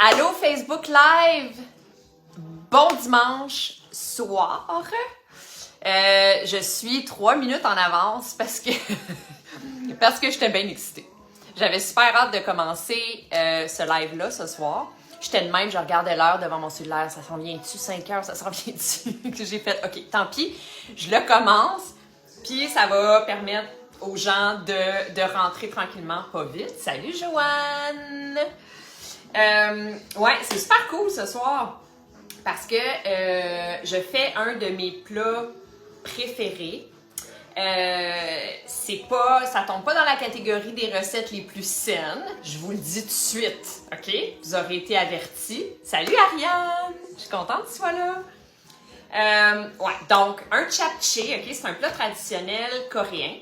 Allô Facebook Live! Bon dimanche soir! Je suis 3 minutes en avance parce que j'étais bien excitée. J'avais super hâte de commencer ce live-là ce soir. J'étais de même, je regardais l'heure devant mon cellulaire. Ça s'en vient-tu? 5 heures, ça s'en vient-tu? Que j'ai fait, OK, tant pis, je le commence. Puis ça va permettre aux gens de rentrer tranquillement, pas vite. Salut Joanne! Ouais, c'est super cool ce soir parce que je fais un de mes plats préférés. Ça tombe pas dans la catégorie des recettes les plus saines. Je vous le dis tout de suite, OK? Vous aurez été avertis. Salut Ariane! Je suis contente que tu sois là. Ouais, donc un japchae, OK? C'est un plat traditionnel coréen.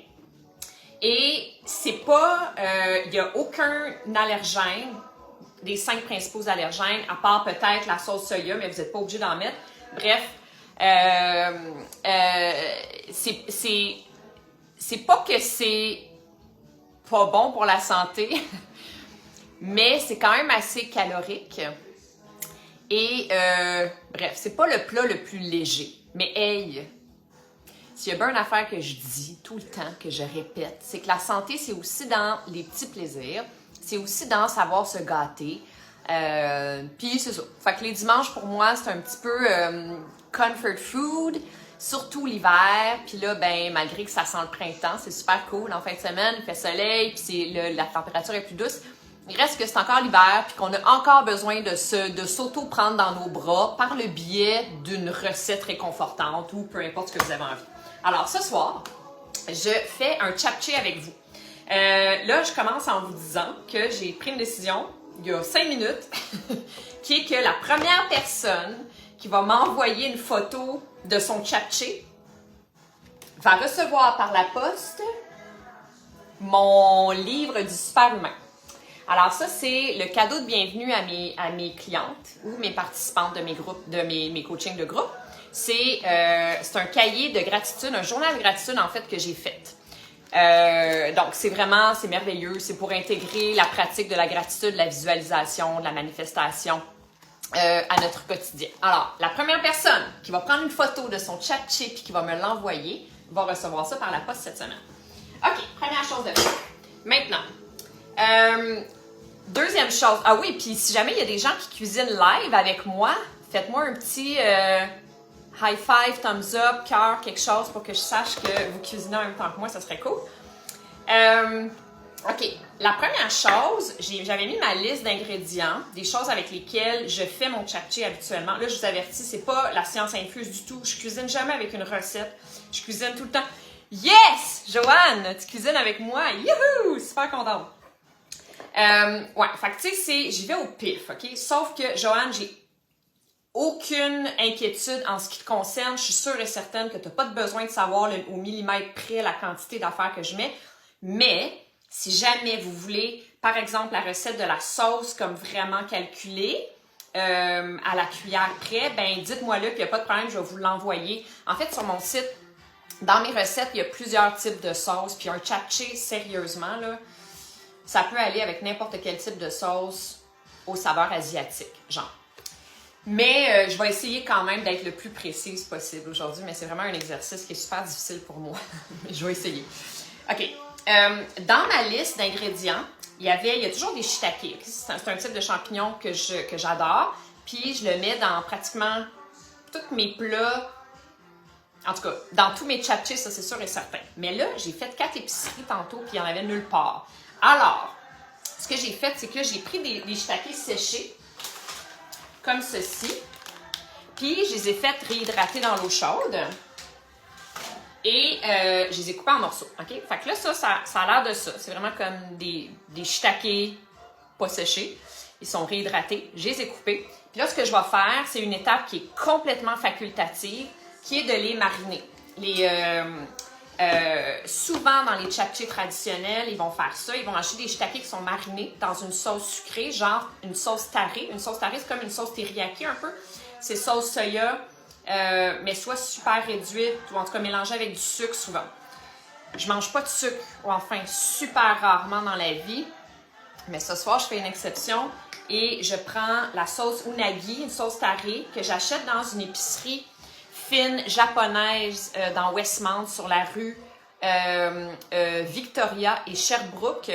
Et c'est pas... il n'y a aucun allergène des 5 principaux allergènes, à part peut-être la sauce soya, mais vous n'êtes pas obligé d'en mettre. Bref, c'est pas que c'est pas bon pour la santé, mais c'est quand même assez calorique. Et bref, c'est pas le plat le plus léger. Mais hey, s'il y a bien une affaire que je dis tout le temps, que je répète, c'est que la santé, c'est aussi dans les petits plaisirs. C'est aussi dans savoir se gâter. Puis c'est ça. Fait que les dimanches, pour moi, c'est un petit peu comfort food, surtout l'hiver. Puis là, ben malgré que ça sent le printemps, c'est super cool. En fin de semaine, il fait soleil, puis la température est plus douce. Il reste que c'est encore l'hiver, puis qu'on a encore besoin de s'auto-prendre dans nos bras par le biais d'une recette réconfortante ou peu importe ce que vous avez envie. Alors, ce soir, je fais un japchae avec vous. Là, je commence en vous disant que j'ai pris une décision il y a 5 minutes qui est que la première personne qui va m'envoyer une photo de son japchae va recevoir par la poste mon livre du super humain. Alors ça, c'est le cadeau de bienvenue à mes clientes ou mes participantes de mes groupes, de mes coachings de groupe. C'est un cahier de gratitude, un journal de gratitude en fait que j'ai fait. Donc, c'est merveilleux. C'est pour intégrer la pratique de la gratitude, de la visualisation, de la manifestation à notre quotidien. Alors, la première personne qui va prendre une photo de son japchae et qui va me l'envoyer va recevoir ça par la poste cette semaine. OK, première chose de fait. Maintenant, deuxième chose. Ah oui, puis si jamais il y a des gens qui cuisinent live avec moi, faites-moi un petit high five, thumbs up, cœur, quelque chose pour que je sache que vous cuisinez en même temps que moi, ça serait cool. OK, la première chose, j'avais mis ma liste d'ingrédients, des choses avec lesquelles je fais mon japchae habituellement. Là, je vous avertis, c'est pas la science infuse du tout. Je cuisine jamais avec une recette. Je cuisine tout le temps. Yes! Joanne, tu cuisines avec moi. Youhou! Super contente. Ouais, fait que tu sais, j'y vais au pif, OK? Sauf que, Joanne, j'ai aucune inquiétude en ce qui te concerne. Je suis sûre et certaine que tu n'as pas besoin de savoir au millimètre près la quantité d'affaires que je mets. Mais, si jamais vous voulez, par exemple, la recette de la sauce comme vraiment calculée, à la cuillère près, ben dites-moi-le, puis il n'y a pas de problème, je vais vous l'envoyer. En fait, sur mon site, dans mes recettes, il y a plusieurs types de sauces. Puis un japchae, sérieusement, là, ça peut aller avec n'importe quel type de sauce aux saveurs asiatiques, genre. Mais je vais essayer quand même d'être le plus précise possible aujourd'hui, mais c'est vraiment un exercice qui est super difficile pour moi. Je vais essayer. OK. Dans ma liste d'ingrédients, il y a toujours des shiitake. C'est un type de champignon que j'adore. Puis je le mets dans pratiquement tous mes plats. En tout cas, dans tous mes japchae, ça c'est sûr et certain. Mais là, j'ai fait 4 épiceries tantôt, puis il n'y en avait nulle part. Alors, ce que j'ai fait, c'est que j'ai pris des shiitake séchés, comme ceci. Puis, je les ai fait réhydrater dans l'eau chaude. Et je les ai coupés en morceaux. OK? Fait que là, ça a l'air de ça. C'est vraiment comme des shiitake pas séchés. Ils sont réhydratés. Je les ai coupés. Puis là, ce que je vais faire, c'est une étape qui est complètement facultative, qui est de les mariner. Souvent, dans les japchae traditionnels, ils vont faire ça. Ils vont acheter des shiitake qui sont marinés dans une sauce sucrée, genre une sauce tarée. Une sauce tarée, c'est comme une sauce teriyaki un peu. C'est sauce soya, mais soit super réduite ou en tout cas mélangée avec du sucre souvent. Je mange pas de sucre, ou enfin super rarement dans la vie. Mais ce soir, je fais une exception. et je prends la sauce unagi, une sauce tarée que j'achète dans une épicerie fine japonaise dans Westmount sur la rue Victoria et Sherbrooke.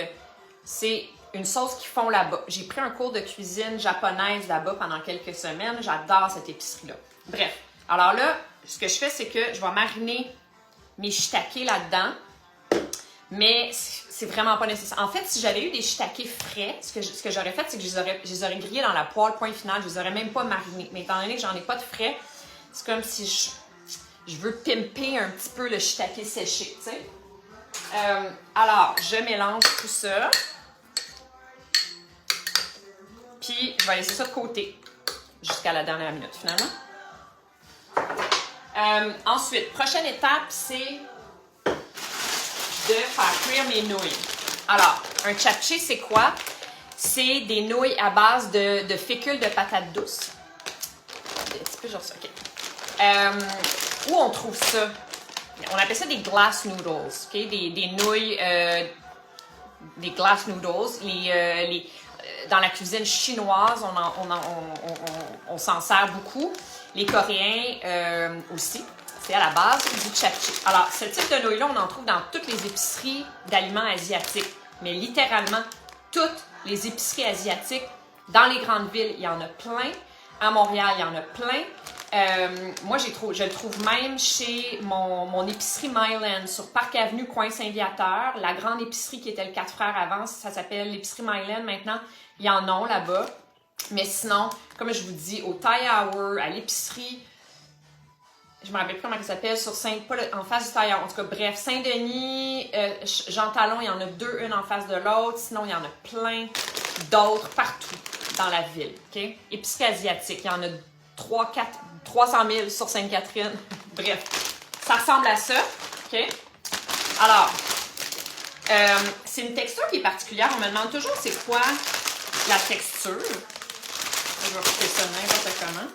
C'est une sauce qu'ils font là-bas. J'ai pris un cours de cuisine japonaise là-bas pendant quelques semaines. J'adore cette épicerie-là. Bref, alors là, ce que je fais, c'est que je vais mariner mes shiitake là-dedans, mais c'est vraiment pas nécessaire. En fait, si j'avais eu des shiitake frais, ce que j'aurais fait, c'est que je les aurais grillés dans la poêle, point final. Je les aurais même pas marinés. Mais étant donné que j'en ai pas de frais, c'est comme si je veux pimper un petit peu le shiitake séché, tu sais. Alors, je mélange tout ça. Puis, je vais laisser ça de côté jusqu'à la dernière minute, finalement. Ensuite, prochaine étape, c'est de faire cuire mes nouilles. Alors, un japchae, c'est quoi? C'est des nouilles à base de fécule de patates douces. Un petit peu genre ça, OK. Où on trouve ça? On appelle ça des glass noodles, OK? Des nouilles, des glass noodles. Dans la cuisine chinoise, on s'en sert beaucoup. Les Coréens aussi. C'est à la base du japchae. Alors, ce type de nouilles-là, on en trouve dans toutes les épiceries d'aliments asiatiques. Mais littéralement, toutes les épiceries asiatiques. Dans les grandes villes, il y en a plein. À Montréal, il y en a plein. Moi, je le trouve même chez mon épicerie Myland sur Park Avenue, coin Saint-Viateur. La grande épicerie qui était le 4 Frères avant, ça s'appelle l'épicerie Myland. Maintenant, il y en a là-bas. Mais sinon, comme je vous dis, au Thai Hour, à l'épicerie, je me rappelle plus comment ça s'appelle, en face du Thai Hour. En tout cas, bref, Saint-Denis, Jean Talon, il y en a deux, une en face de l'autre. Sinon, il y en a plein d'autres partout dans la ville. Okay? Épicerie asiatique, il y en a 300 000 sur Sainte-Catherine. Bref, ça ressemble à ça. OK? Alors, c'est une texture qui est particulière. On me demande toujours c'est quoi la texture. Je vais couper ça n'importe comment.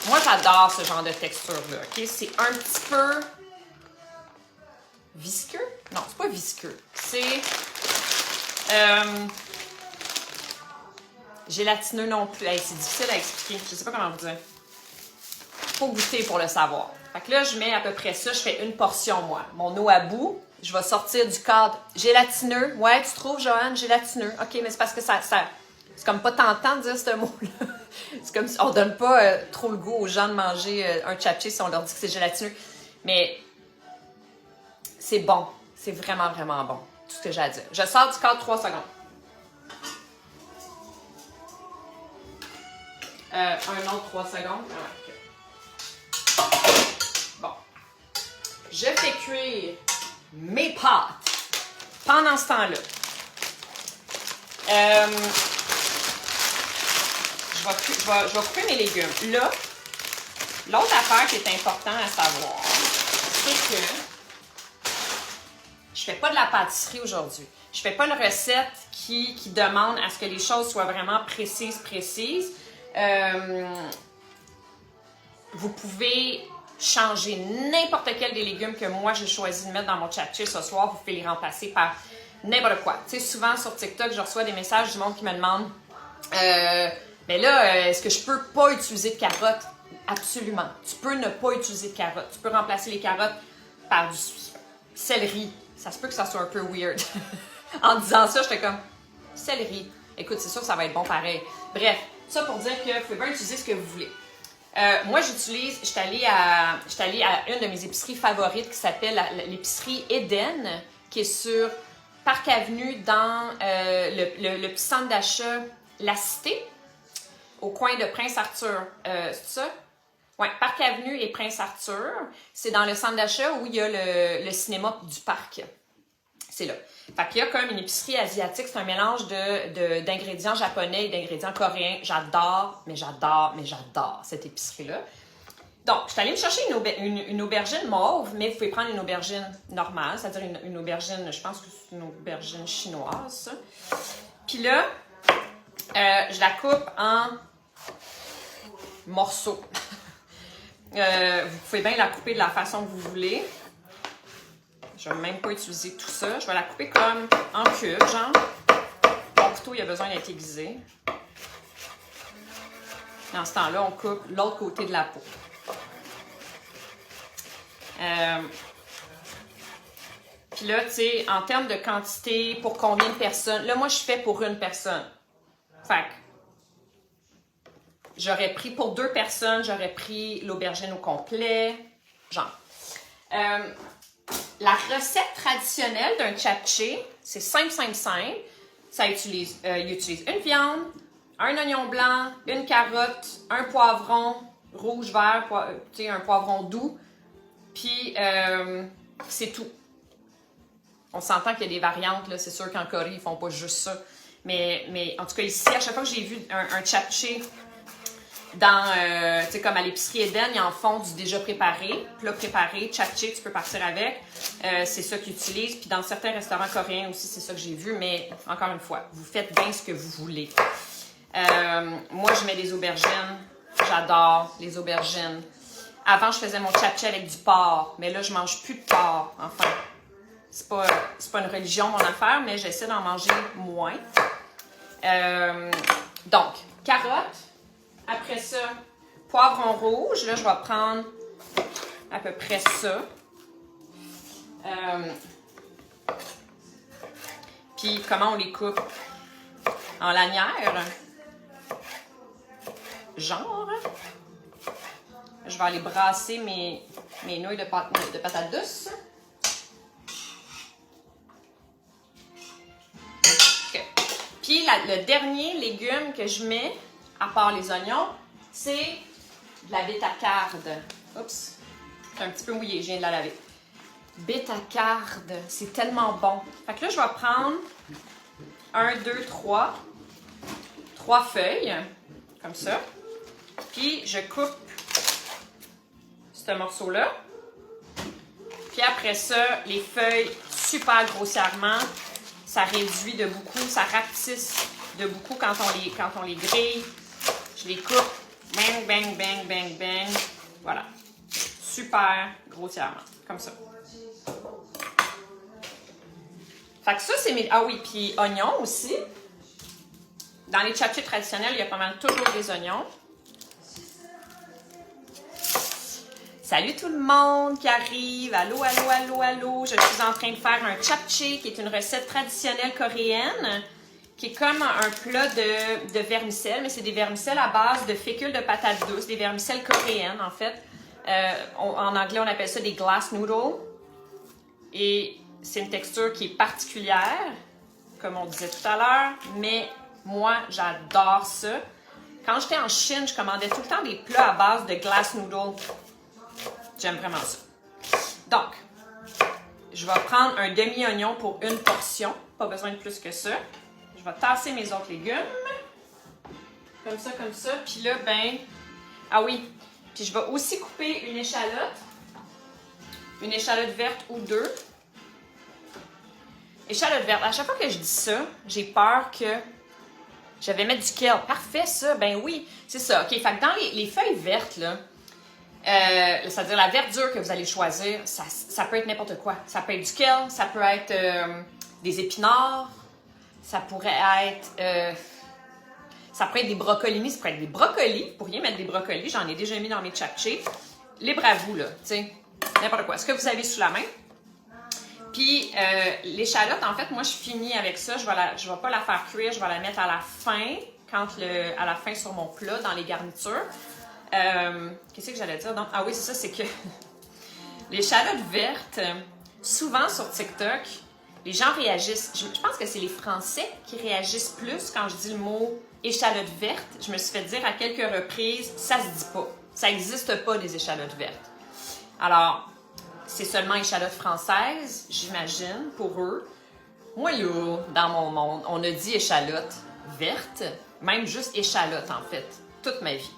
Moi, j'adore ce genre de texture-là. OK? C'est un petit peu visqueux. Non, c'est pas visqueux. C'est gélatineux non plus. Hey, c'est difficile à expliquer. Je sais pas comment vous dire. Faut goûter pour le savoir. Fait que là, je mets à peu près ça. Je fais une portion, moi. Mon eau à bout. Je vais sortir du cadre gélatineux. Ouais, tu trouves, Joanne, gélatineux. OK, mais c'est parce que ça c'est comme pas tentant de dire ce mot-là. C'est comme si on donne pas trop le goût aux gens de manger un japchae si on leur dit que c'est gélatineux. Mais c'est bon. C'est vraiment, vraiment bon. Tout ce que j'ai à dire. Je sors du cadre 3 secondes. Un autre 3 secondes. Ah, okay. Bon. Je fais cuire mes pâtes pendant ce temps-là. Je vais couper mes légumes. Là, l'autre affaire qui est importante à savoir, c'est que je fais pas de la pâtisserie aujourd'hui. Je fais pas une recette qui demande à ce que les choses soient vraiment précises. Vous pouvez changer n'importe quel des légumes que moi j'ai choisi de mettre dans mon japchae ce soir. Vous pouvez les remplacer par n'importe quoi. Tu sais, souvent sur TikTok, je reçois des messages du monde qui me demande mais là, est-ce que je peux pas utiliser de carottes? Absolument. Tu peux ne pas utiliser de carottes. Tu peux remplacer les carottes par du céleri. Ça se peut que ça soit un peu weird. En disant ça, j'étais comme céleri. Écoute, c'est sûr que ça va être bon pareil. Bref, ça pour dire que vous pouvez bien utiliser ce que vous voulez. Moi, j'utilise, je suis allée à une de mes épiceries favorites qui s'appelle l'épicerie Eden, qui est sur Park Avenue dans le petit centre d'achat La Cité, au coin de Prince-Arthur. C'est ça? Oui, Park Avenue et Prince-Arthur. C'est dans le centre d'achat où il y a le cinéma du parc. C'est là. Fait qu'il y a comme une épicerie asiatique, c'est un mélange d'ingrédients japonais et d'ingrédients coréens. J'adore cette épicerie-là. Donc, je suis allée me chercher une aubergine mauve, mais vous pouvez prendre une aubergine normale, c'est-à-dire une aubergine, je pense que c'est une aubergine chinoise, ça. Puis là, je la coupe en morceaux. Vous pouvez bien la couper de la façon que vous voulez. Je ne vais même pas utiliser tout ça. Je vais la couper comme en cubes, genre. Bon, mon couteau il a besoin d'être aiguisé. Dans ce temps-là, on coupe l'autre côté de la peau. Puis là, tu sais, en termes de quantité, pour combien de personnes? Là, moi, je fais pour une personne. Fait que j'aurais pris pour 2 personnes, j'aurais pris l'aubergine au complet. Genre. La recette traditionnelle d'un japchae, c'est simple. Il utilise une viande, un oignon blanc, une carotte, un poivron rouge, vert, tu sais, un poivron doux. Puis, c'est tout. On s'entend qu'il y a des variantes, là. C'est sûr qu'en Corée, ils font pas juste ça. Mais en tout cas, ici, à chaque fois que j'ai vu un japchae dans, tu sais, comme à l'épicerie Eden, ils en font du déjà préparé, plat préparé, japchae, tu peux partir avec. C'est ça qu'ils utilisent. Puis dans certains restaurants coréens aussi, c'est ça que j'ai vu. Mais encore une fois, vous faites bien ce que vous voulez. Moi, je mets des aubergines. J'adore les aubergines. Avant, je faisais mon japchae avec du porc. Mais là, je mange plus de porc. Enfin, c'est pas une religion, mon affaire, mais j'essaie d'en manger moins. Donc, carottes. Après ça, poivron rouge. Là, je vais prendre à peu près ça. Puis, comment on les coupe? En lanière. Genre. Je vais aller brasser mes nouilles de patates douces. Okay. Puis, le dernier légume que je mets, à part les oignons, c'est de la bétacarde. Oups, c'est un petit peu mouillé, je viens de la laver. Bétacarde, c'est tellement bon. Fait que là, je vais prendre 1, 2, 3 feuilles, comme ça. Puis, je coupe ce morceau-là. Puis après ça, les feuilles super grossièrement, ça réduit de beaucoup, ça rapetisse de beaucoup quand on les grille. Je les coupe, bang, bang, bang, bang, bang. Voilà. Super grossièrement, comme ça. Fait que ça, c'est mes... Ah oui, puis oignons aussi. Dans les japchae traditionnels, il y a pas mal toujours des oignons. Salut tout le monde qui arrive. Allô, allô, allô, allô. Je suis en train de faire un japchae, qui est une recette traditionnelle coréenne, qui est comme un plat de vermicelles, mais c'est des vermicelles à base de fécule de patates douces, des vermicelles coréennes, en fait. En anglais, on appelle ça des glass noodles. Et c'est une texture qui est particulière, comme on disait tout à l'heure, mais moi, j'adore ça. Quand j'étais en Chine, je commandais tout le temps des plats à base de glass noodles. J'aime vraiment ça. Donc, je vais prendre un demi-oignon pour une portion. Pas besoin de plus que ça. Je vais tasser mes autres légumes. Comme ça, comme ça. Puis là, ben... Ah oui. Puis je vais aussi couper une échalote. Une échalote verte ou 2. Échalote verte. À chaque fois que je dis ça, j'ai peur que je vais mettre du kale. Parfait, ça. Ben oui, c'est ça. OK, fait que dans les feuilles vertes, là, c'est-à-dire la verdure que vous allez choisir, ça peut être n'importe quoi. Ça peut être du kale, ça peut être des épinards, ça pourrait être des brocolis, ça pourrait être des brocolis. Vous pourriez mettre des brocolis, j'en ai déjà mis dans mes japchae. Libre à vous, là, tu sais, n'importe quoi. Ce que vous avez sous la main. Puis, l'échalote, en fait, moi, je finis avec ça. Je vais pas la faire cuire, je vais la mettre à la fin, à la fin sur mon plat, dans les garnitures. Qu'est-ce que j'allais dire? Donc, ah oui, c'est ça, c'est que l'échalote verte, souvent sur TikTok, les gens réagissent. Je pense que c'est les Français qui réagissent plus quand je dis le mot échalote verte. Je me suis fait dire à quelques reprises, ça se dit pas. Ça n'existe pas des échalotes vertes. Alors, c'est seulement échalote française, j'imagine, pour eux. Moi, là, dans mon monde, on a dit échalote verte, même juste échalote, en fait, toute ma vie.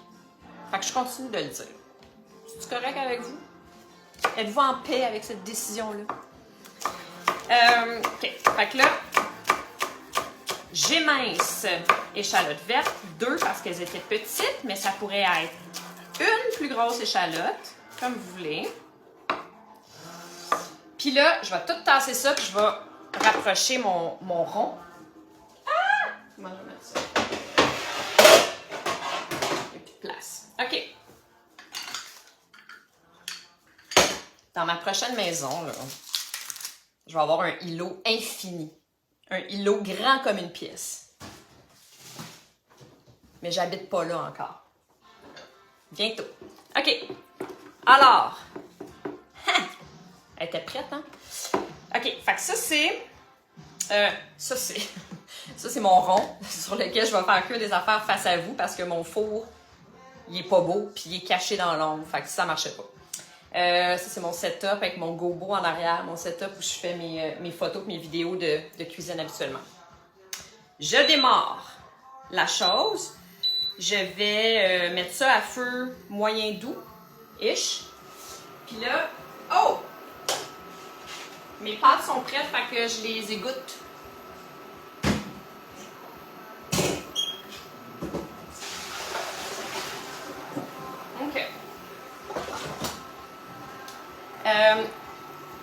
Fait que je continue de le dire. C'est correct avec vous? Êtes-vous en paix avec cette décision-là? OK. Fait que là, j'émince échalote verte, 2 parce qu'elles étaient petites, mais ça pourrait être une plus grosse échalote, comme vous voulez. Puis là, je vais tout tasser ça, puis je vais rapprocher mon rond. Ah! dans ma prochaine maison, là, je vais avoir un îlot infini. Un îlot grand comme une pièce. Mais j'habite pas là encore. Bientôt. OK. Alors. Elle était prête, hein? OK. Fait que ça, c'est... ça, c'est mon rond sur lequel je vais faire que des affaires face à vous parce que mon four, il est pas beau puis il est caché dans l'ombre. Fait que ça marchait pas. Ça, c'est mon setup avec mon gobo en arrière. Mon setup où je fais mes photos et mes vidéos de cuisine habituellement. Je démarre la chose. Je vais mettre ça à feu moyen doux-ish. Puis là, oh! Mes pâtes sont prêtes, fait que je les égoutte. OK.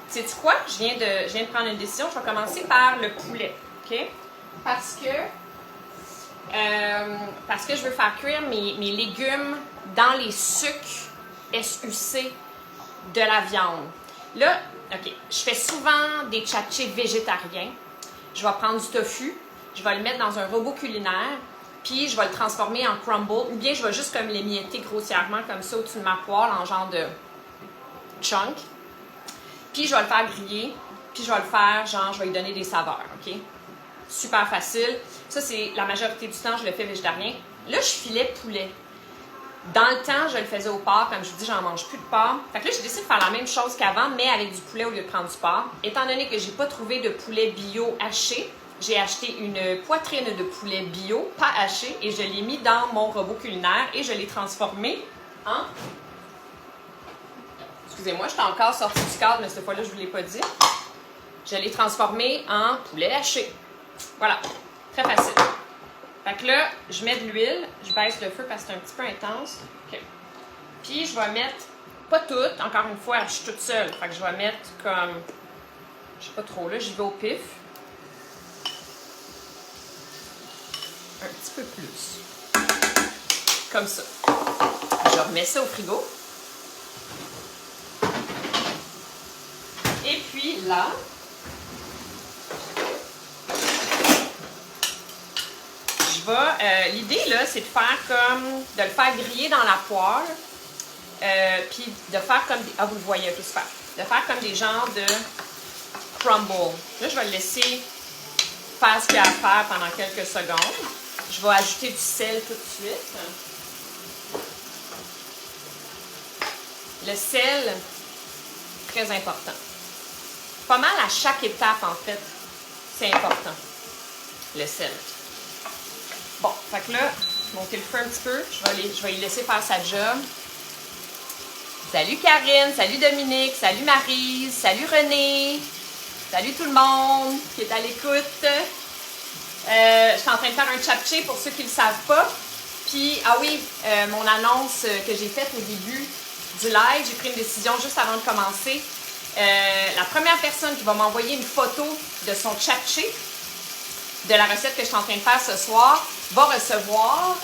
Sais-tu quoi? Je viens de prendre une décision. Je vais commencer par le poulet. OK? Parce que je veux faire cuire mes légumes dans les sucres SUC de la viande. Là, OK, je fais souvent des tchatchés végétariens. Je vais prendre du tofu, je vais le mettre dans un robot culinaire, puis je vais le transformer en crumble, ou bien je vais juste comme l'émietter grossièrement comme ça au-dessus de ma poêle en genre de chunk. Puis je vais le faire griller, puis je vais le faire genre, je vais lui donner des saveurs, OK? Super facile. Ça, c'est la majorité du temps, je le fais végétarien. Là, je filais poulet. Dans le temps, je le faisais au porc. Comme je vous dis, j'en mange plus de porc. Fait que là, j'ai décidé de faire la même chose qu'avant, mais avec du poulet au lieu de prendre du porc. Étant donné que j'ai pas trouvé de poulet bio haché, j'ai acheté une poitrine de poulet bio, pas haché, et je l'ai mis dans mon robot culinaire et je l'ai transformé en... Excusez-moi, j'étais encore sortie du cadre, mais cette fois-là, je vous l'ai pas dit. Je l'ai transformé en poulet haché. Voilà, très facile. Fait que là, je mets de l'huile, je baisse le feu parce que c'est un petit peu intense. OK. Puis je vais mettre, pas toute, encore une fois, je suis toute seule. Fait que je vais mettre comme, je sais pas trop, là, j'y vais au pif. Un petit peu plus. Comme ça. Je remets ça au frigo. Et puis là, l'idée, là, c'est de le faire griller dans la poêle, puis de faire comme des... Ah, vous le voyez, ok, super. De faire comme des genres de crumble. Là, je vais le laisser faire ce qu'il y a à faire pendant quelques secondes. Je vais ajouter du sel tout de suite. Le sel, très important. Pas mal à chaque étape, en fait, c'est important, le sel. Bon, fait que là, monter le feu un petit peu. Je vais y laisser faire sa job. Salut Karine, salut Dominique, salut Maryse, salut René, salut tout le monde qui est à l'écoute. Je suis en train de faire un chapché pour ceux qui ne le savent pas. Puis, ah oui, mon annonce que j'ai faite au début du live, j'ai pris une décision juste avant de commencer. La première personne qui va m'envoyer une photo de son chapché, de la recette que je suis en train de faire ce soir, va recevoir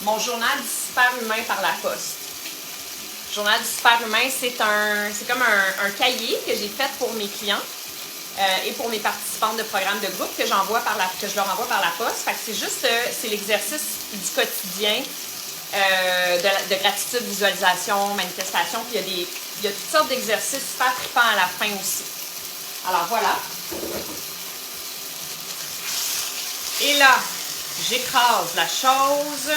mon journal du super humain par la poste. Le journal du super humain, c'est comme un cahier que j'ai fait pour mes clients et pour mes participantes de programmes de groupe que je leur envoie par la poste. Fait que c'est juste l'exercice du quotidien de gratitude, visualisation, manifestation. Puis il y a toutes sortes d'exercices super trippants à la fin aussi. Alors voilà. Et là, j'écrase la chose.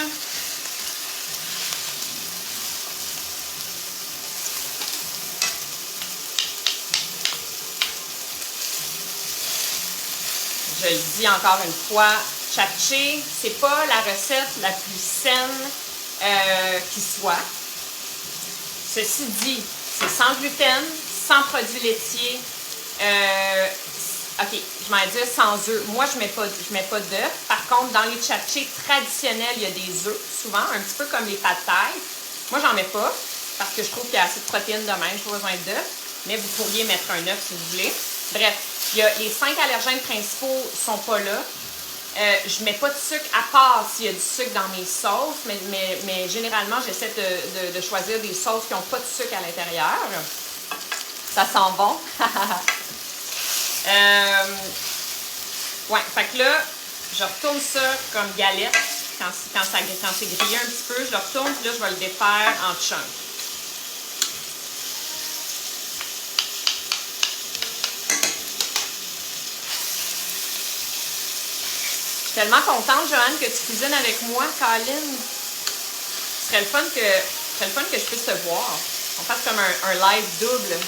Je le dis encore une fois, chapché, c'est pas la recette la plus saine qui soit. Ceci dit, c'est sans gluten, sans produits laitiers. OK, je m'en dire sans œufs. Moi, je mets pas d'œufs. Par contre, dans les chapchés traditionnels, il y a des œufs, souvent, un petit peu comme les pad thai. Moi, j'en mets pas, parce que je trouve qu'il y a assez de protéines de même, je n'ai pas besoin d'œufs. Mais vous pourriez mettre un œuf si vous voulez. Bref, les 5 allergènes principaux sont pas là. Je mets pas de sucre à part s'il y a du sucre dans mes sauces, mais généralement, j'essaie de choisir des sauces qui n'ont pas de sucre à l'intérieur. Ça sent bon. Ouais, fait que là, je retourne ça comme galette. Quand c'est grillé un petit peu, je le retourne, puis là, je vais le défaire en chunks. Je suis tellement contente, Joanne, que tu cuisines avec moi, Colin. Ce serait le fun que je puisse te voir. On fasse comme un live double.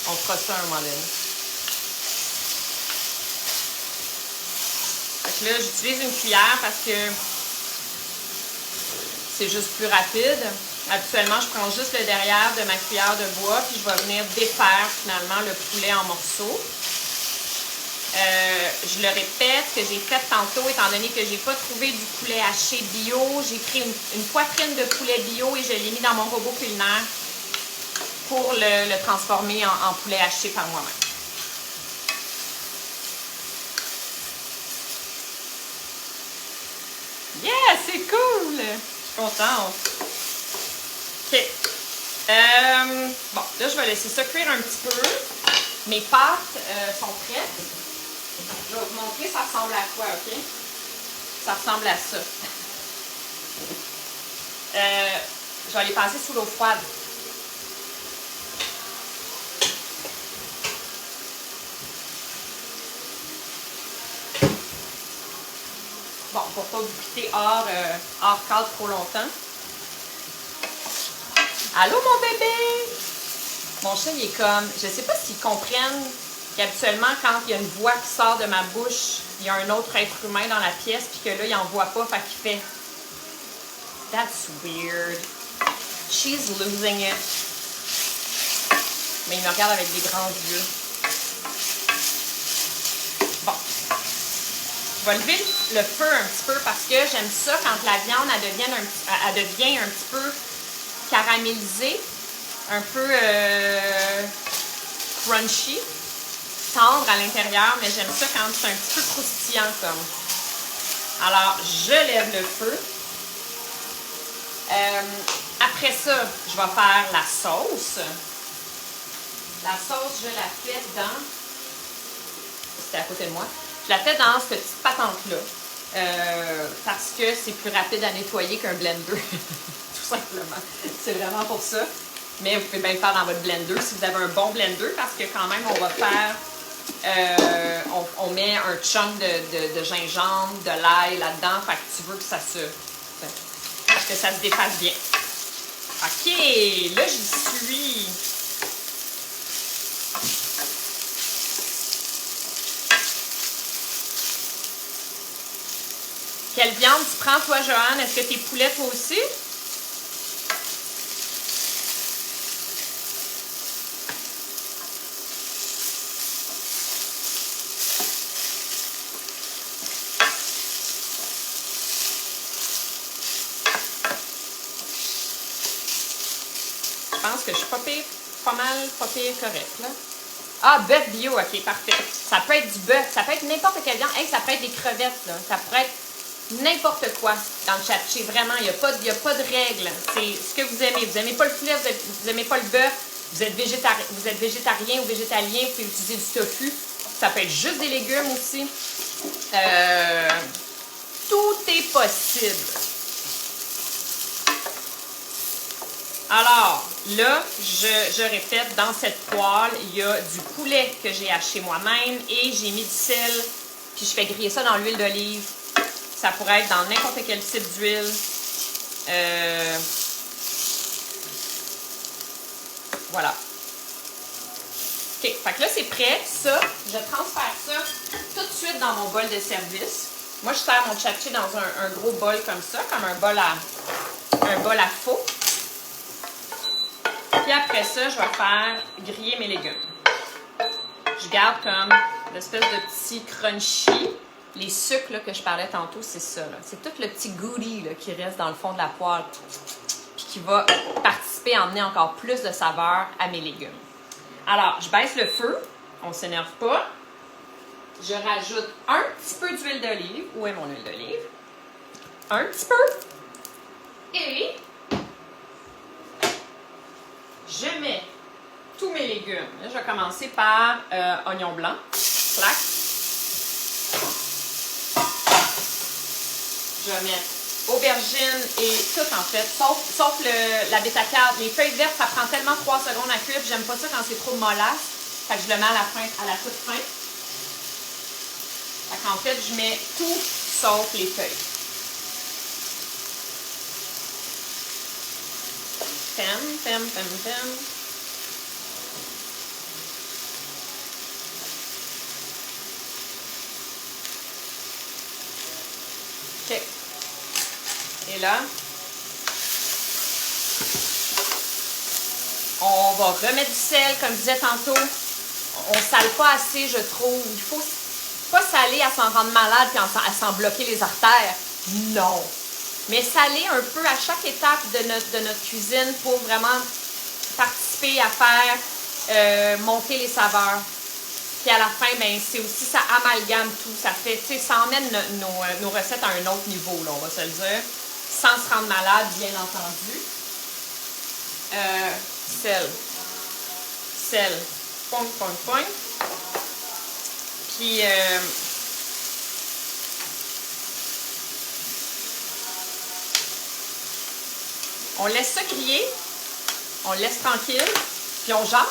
On fera ça un moment donné. Fait que là, j'utilise une cuillère parce que c'est juste plus rapide. Habituellement, je prends juste le derrière de ma cuillère de bois, puis je vais venir défaire finalement le poulet en morceaux. Je le répète, ce que j'ai fait tantôt, étant donné que j'ai pas trouvé du poulet haché bio, j'ai pris une poitrine de poulet bio et je l'ai mis dans mon robot culinaire pour le transformer en poulet haché par moi-même. Yeah, c'est cool! Je suis contente. OK. Bon, là, je vais laisser ça cuire un petit peu. Mes pâtes sont prêtes. Je vais vous montrer ça ressemble à quoi, OK? Ça ressemble à ça. Je vais les passer sous l'eau froide. Bon, pour pas vous quitter hors cadre trop longtemps. Allô, mon bébé? Mon chat, il est comme... Je sais pas s'ils comprennent qu'habituellement, quand il y a une voix qui sort de ma bouche, il y a un autre être humain dans la pièce, puis que là, il n'en voit pas, fait qu'il fait « That's weird. She's losing it. » Mais il me regarde avec des grands yeux. Bon. Je vais lever le feu un petit peu parce que j'aime ça quand la viande, elle devient un petit peu caramélisée, un peu crunchy. Tendre à l'intérieur, mais j'aime ça quand c'est un petit peu croustillant comme. Alors, je lève le feu. Après ça, je vais faire la sauce. La sauce, je la fais dans... C'était à côté de moi. Je la fais dans cette petite patente-là. Parce que c'est plus rapide à nettoyer qu'un blender. Tout simplement. C'est vraiment pour ça. Mais vous pouvez bien le faire dans votre blender si vous avez un bon blender, parce que quand même, on va faire... on met un chunk de gingembre, de l'ail là-dedans, fait que tu veux que ça se défasse bien. OK, là j'y suis. Quelle viande tu prends toi, Joanne? Est-ce que t'es poulet toi aussi? Je pense que je suis pas pire correct, là. Ah, bœuf bio, OK, parfait. Ça peut être du bœuf, ça peut être n'importe quelle viande. Hey, ça peut être des crevettes, là. Ça pourrait être n'importe quoi dans le chapché. Vraiment, il n'y a pas de règle. C'est ce que vous aimez. Vous n'aimez pas le poulet, vous n'aimez pas le bœuf, vous êtes végétarien ou végétalien, vous pouvez utiliser du tofu. Ça peut être juste des légumes aussi. Tout est possible. Alors, là, je répète, dans cette poêle, il y a du poulet que j'ai haché moi-même et j'ai mis du sel, puis je fais griller ça dans l'huile d'olive. Ça pourrait être dans n'importe quel type d'huile. Voilà. OK, fait que là, c'est prêt. Ça, je transfère ça tout de suite dans mon bol de service. Moi, je sers mon chapché dans un gros bol comme ça, comme un bol à faux. Puis après ça, je vais faire griller mes légumes. Je garde comme l'espèce de petit crunchy. Les sucres là, que je parlais tantôt, c'est ça. C'est tout le petit goodie là, qui reste dans le fond de la poêle. Puis qui va participer à emmener encore plus de saveur à mes légumes. Alors, je baisse le feu. On ne s'énerve pas. je rajoute un petit peu d'huile d'olive. Où est mon huile d'olive? Un petit peu. Et je mets tous mes légumes. Là, je vais commencer par oignon blanc. Clac. Je vais mettre aubergine et tout en fait, sauf la bêta-carbe. Les feuilles vertes, ça prend tellement 3 secondes à cuire. J'aime pas ça quand c'est trop mollasse. Fait que je le mets à la toute fin. Fait qu'en fait, je mets tout sauf les feuilles. Pem. OK. Et là, on va remettre du sel, comme je disais tantôt. On ne sale pas assez, je trouve. Il faut pas saler à s'en rendre malade et à s'en bloquer les artères. Non. Mais saler un peu à chaque étape de notre cuisine pour vraiment participer à faire monter les saveurs. Puis à la fin, ben, c'est aussi, ça amalgame tout. Ça fait, tu sais, ça emmène nos recettes à un autre niveau, là, on va se le dire. Sans se rendre malade, bien entendu. Sel. Point. Puis, on laisse ça griller. On le laisse tranquille. Puis on jase.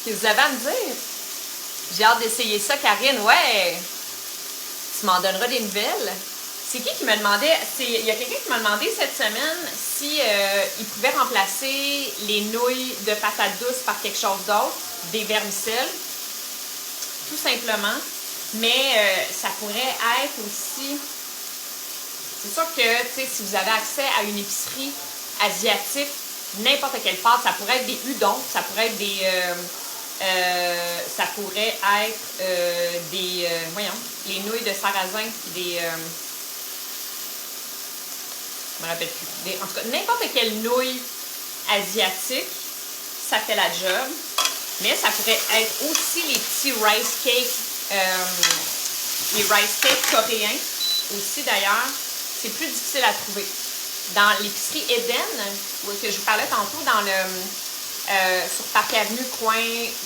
Qu'est-ce que vous avez à me dire? J'ai hâte d'essayer ça, Karine. Ouais! Tu m'en donneras des nouvelles. C'est qui me demandait... Il y a quelqu'un qui m'a demandé cette semaine si il pouvait remplacer les nouilles de patates douces par quelque chose d'autre, des vermicelles, tout simplement. Mais ça pourrait être aussi... C'est sûr que, tu sais, si vous avez accès à une épicerie asiatique, n'importe quelle pâte, ça pourrait être des udons, ça pourrait être des... voyons, les nouilles de sarrasin, des... je me rappelle plus. En tout cas, n'importe quelle nouille asiatique, ça fait la job. Mais ça pourrait être aussi les petits rice cakes, les rice cakes coréens aussi d'ailleurs. C'est plus difficile à trouver. Dans l'épicerie Eden, que je vous parlais tantôt, dans le sur Parc Avenue, coin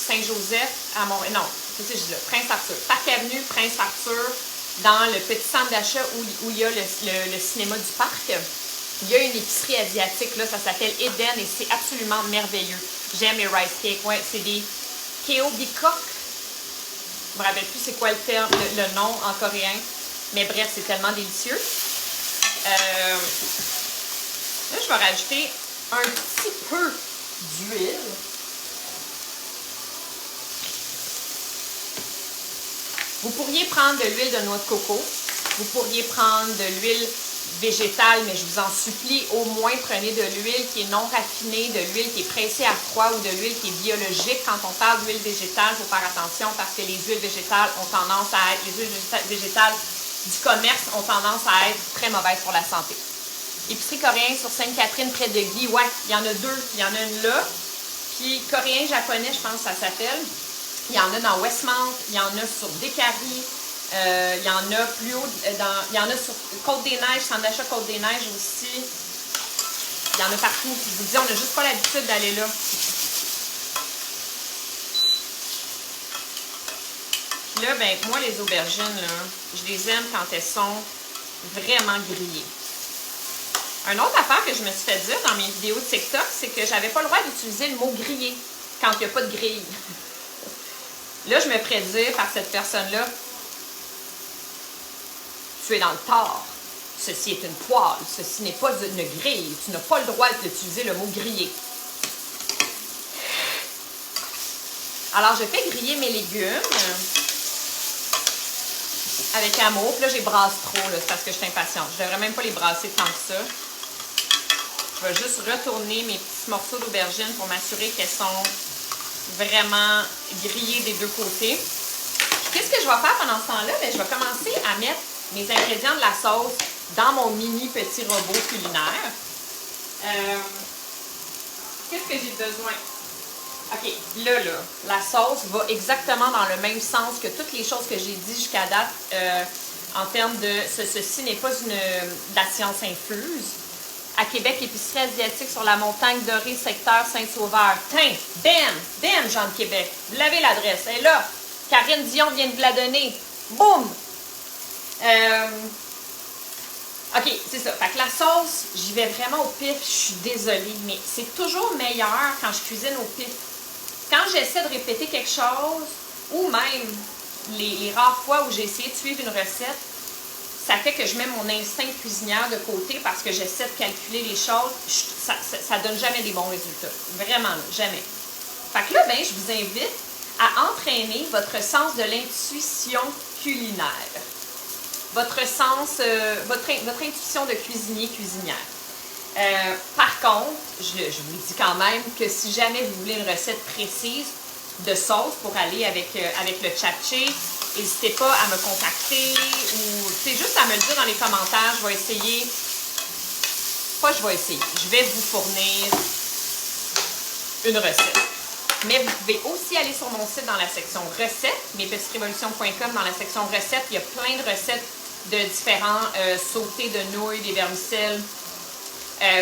Saint-Joseph, à Montréal. Non, qu'est-ce que je dis là? Prince Arthur. Parc Avenue, Prince Arthur, dans le petit centre d'achat où il y a le cinéma du parc. Il y a une épicerie asiatique, là, ça s'appelle Eden et c'est absolument merveilleux. J'aime les rice cakes. Ouais, c'est des keobikok. Je me rappelle plus c'est quoi le nom en coréen. Mais bref, c'est tellement délicieux. Là, je vais rajouter un petit peu d'huile. Vous pourriez prendre de l'huile de noix de coco. Vous pourriez prendre de l'huile végétale, mais je vous en supplie, au moins prenez de l'huile qui est non raffinée, de l'huile qui est pressée à froid ou de l'huile qui est biologique. Quand on parle d'huile végétale, il faut faire attention parce que les huiles végétales ont tendance à être, les huiles végétales du commerce ont tendance à être très mauvaises pour la santé. Épicerie coréenne sur Sainte-Catherine près de Guy, ouais, il y en a deux. Il y en a une là, puis coréen-japonais, je pense que ça s'appelle. Il y en a dans Westmount, il y en a sur Décarie, il y en a plus haut, il y en a sur Côte-des-Neiges, centre d'achat Côte-des-Neiges aussi. Il y en a partout. Je vous dis, on n'a juste pas l'habitude d'aller là. Puis là, ben, moi, les aubergines, là, je les aime quand elles sont vraiment grillées. Une autre affaire que je me suis fait dire dans mes vidéos de TikTok, c'est que j'avais pas le droit d'utiliser le mot grillé quand il n'y a pas de grille. Là, je me ferais dire par cette personne-là, tu es dans le tort. Ceci est une poêle. Ceci n'est pas une grille. Tu n'as pas le droit d'utiliser le mot griller. Alors, je fais griller mes légumes avec amour. Puis là, j'ai brasse trop, là, c'est parce que je suis impatiente. Je ne devrais même pas les brasser tant que ça. Je vais juste retourner mes petits morceaux d'aubergine pour m'assurer qu'elles sont vraiment grillées des deux côtés. Qu'est-ce que je vais faire pendant ce temps-là? Bien, je vais commencer à mettre mes ingrédients de la sauce dans mon mini petit robot culinaire. Qu'est-ce que j'ai besoin? OK, là, la sauce va exactement dans le même sens que toutes les choses que j'ai dit jusqu'à date en termes de ceci n'est pas de la science infuse. À Québec, épicerie asiatique sur la montagne dorée, secteur Saint-Sauveur. Tiens, bam, Jean de Québec. Vous l'avez l'adresse, elle est là. Karine Dion vient de vous la donner. Boum! OK, c'est ça. Fait que la sauce, j'y vais vraiment au pif. Je suis désolée, mais c'est toujours meilleur quand je cuisine au pif. Quand j'essaie de répéter quelque chose, ou même les rares fois où j'ai essayé de suivre une recette, ça fait que je mets mon instinct cuisinière de côté parce que j'essaie de calculer les choses. Ça donne jamais des bons résultats. Vraiment, jamais. Fait que là, ben, je vous invite à entraîner votre sens de l'intuition culinaire. Votre intuition de cuisinier-cuisinière. Par contre, je vous dis quand même que si jamais vous voulez une recette précise de sauce pour aller avec le japchae, n'hésitez pas à me contacter ou c'est juste à me le dire dans les commentaires. Je vais essayer. Je vais vous fournir une recette. Mais vous pouvez aussi aller sur mon site dans la section recettes, mespetitesrevolutions.com. Dans la section recettes, il y a plein de recettes de différents sautés de nouilles, des vermicelles.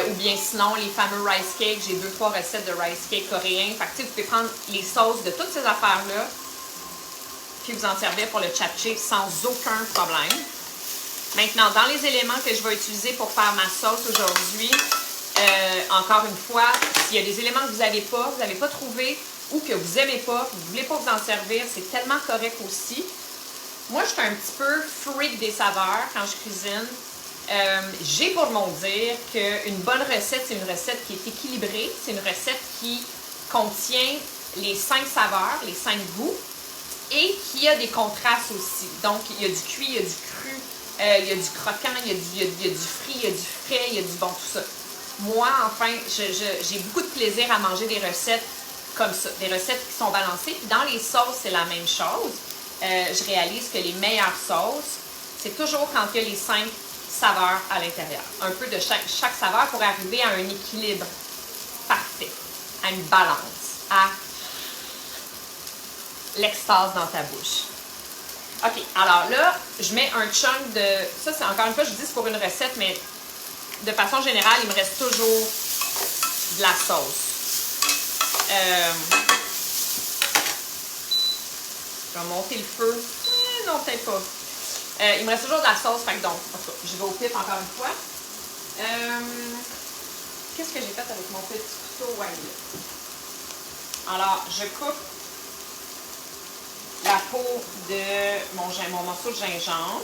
Ou bien sinon, les fameux rice cakes. J'ai 2-3 recettes de rice cake coréens. Fait que, vous pouvez prendre les sauces de toutes ces affaires-là puis vous en servir pour le japchae sans aucun problème. Maintenant, dans les éléments que je vais utiliser pour faire ma sauce aujourd'hui, encore une fois, s'il y a des éléments que vous n'avez pas trouvé ou que vous n'aimez pas, vous ne voulez pas vous en servir, c'est tellement correct aussi. Moi, je suis un petit peu freak des saveurs quand je cuisine. J'ai pour mon dire qu'une bonne recette, c'est une recette qui est équilibrée. C'est une recette qui contient les 5 saveurs, les 5 goûts et qui a des contrastes aussi. Donc, il y a du cuit, il y a du cru, il y a du croquant, il y a du frit, il y a du frais, il y a du bon, tout ça. Moi, enfin, j'ai beaucoup de plaisir à manger des recettes comme ça, des recettes qui sont balancées. Puis dans les sauces, c'est la même chose. Je réalise que les meilleures sauces, c'est toujours quand il y a les 5 saveurs à l'intérieur. Un peu de chaque saveur pour arriver à un équilibre parfait, à une balance, à l'extase dans ta bouche. OK, alors là, je mets un chunk de... Ça, c'est encore une fois, je dis c'est pour une recette, mais de façon générale, il me reste toujours de la sauce. Je vais monter le feu. Non, peut-être pas. Il me reste toujours de la sauce, fait que donc, en tout cas, je vais au pif encore une fois. Qu'est-ce que j'ai fait avec mon petit couteau? Ouais, là. Alors, je coupe la peau de mon morceau de gingembre.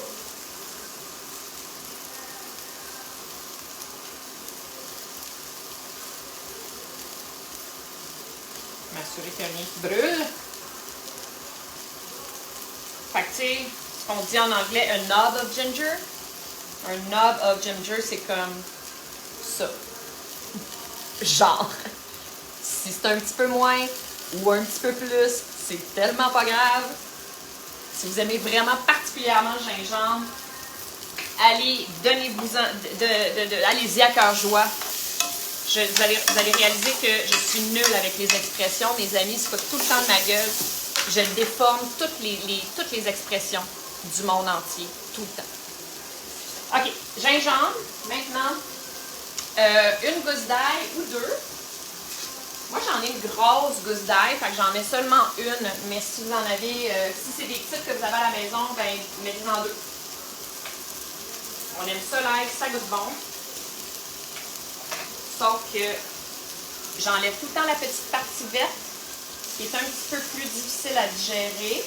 M'assurer qu'il n'y a rien qui brûle. Fait que, tu sais, ce qu'on dit en anglais, a knob of ginger. Un knob of ginger, c'est comme ça. Genre. Si c'est un petit peu moins ou un petit peu plus, c'est tellement pas grave. Si vous aimez vraiment particulièrement le gingembre, allez, allez-y à cœur joie. Vous allez réaliser que je suis nulle avec les expressions. Mes amis se foutent tout le temps de ma gueule. Je déforme toutes les expressions du monde entier, tout le temps. OK, gingembre. Maintenant, une gousse d'ail ou 2. Moi, j'en ai une grosse gousse d'ail, fait que j'en mets seulement une. Mais si vous en avez, si c'est des petites que vous avez à la maison, ben mettez-en 2. On aime ça l'ail, ça goûte bon. Sauf que j'enlève tout le temps la petite partie verte, qui est un petit peu plus difficile à digérer.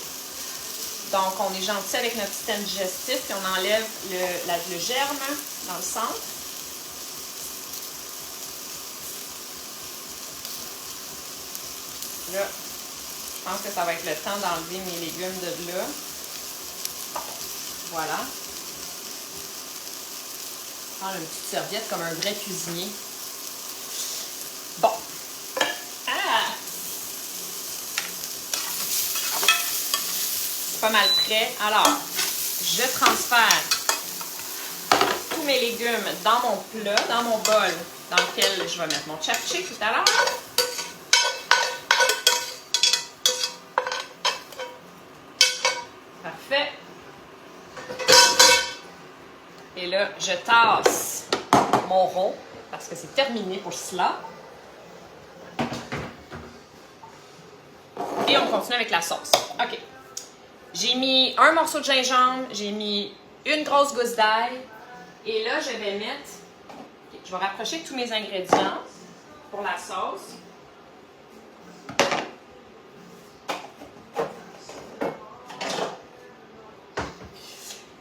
Donc, on est gentil avec notre système digestif, puis on enlève le germe dans le centre. Là, je pense que ça va être le temps d'enlever mes légumes de là. Voilà. Prendre une petite serviette comme un vrai cuisinier. Bon. Ah! C'est pas mal prêt. Alors, je transfère tous mes légumes dans mon plat, dans mon bol, dans lequel je vais mettre mon japchae tout à l'heure. Et là, je tasse mon rond parce que c'est terminé pour cela. Et on continue avec la sauce. OK. J'ai mis un morceau de gingembre, j'ai mis une grosse gousse d'ail. Et là, je vais mettre... Okay, je vais rapprocher tous mes ingrédients pour la sauce.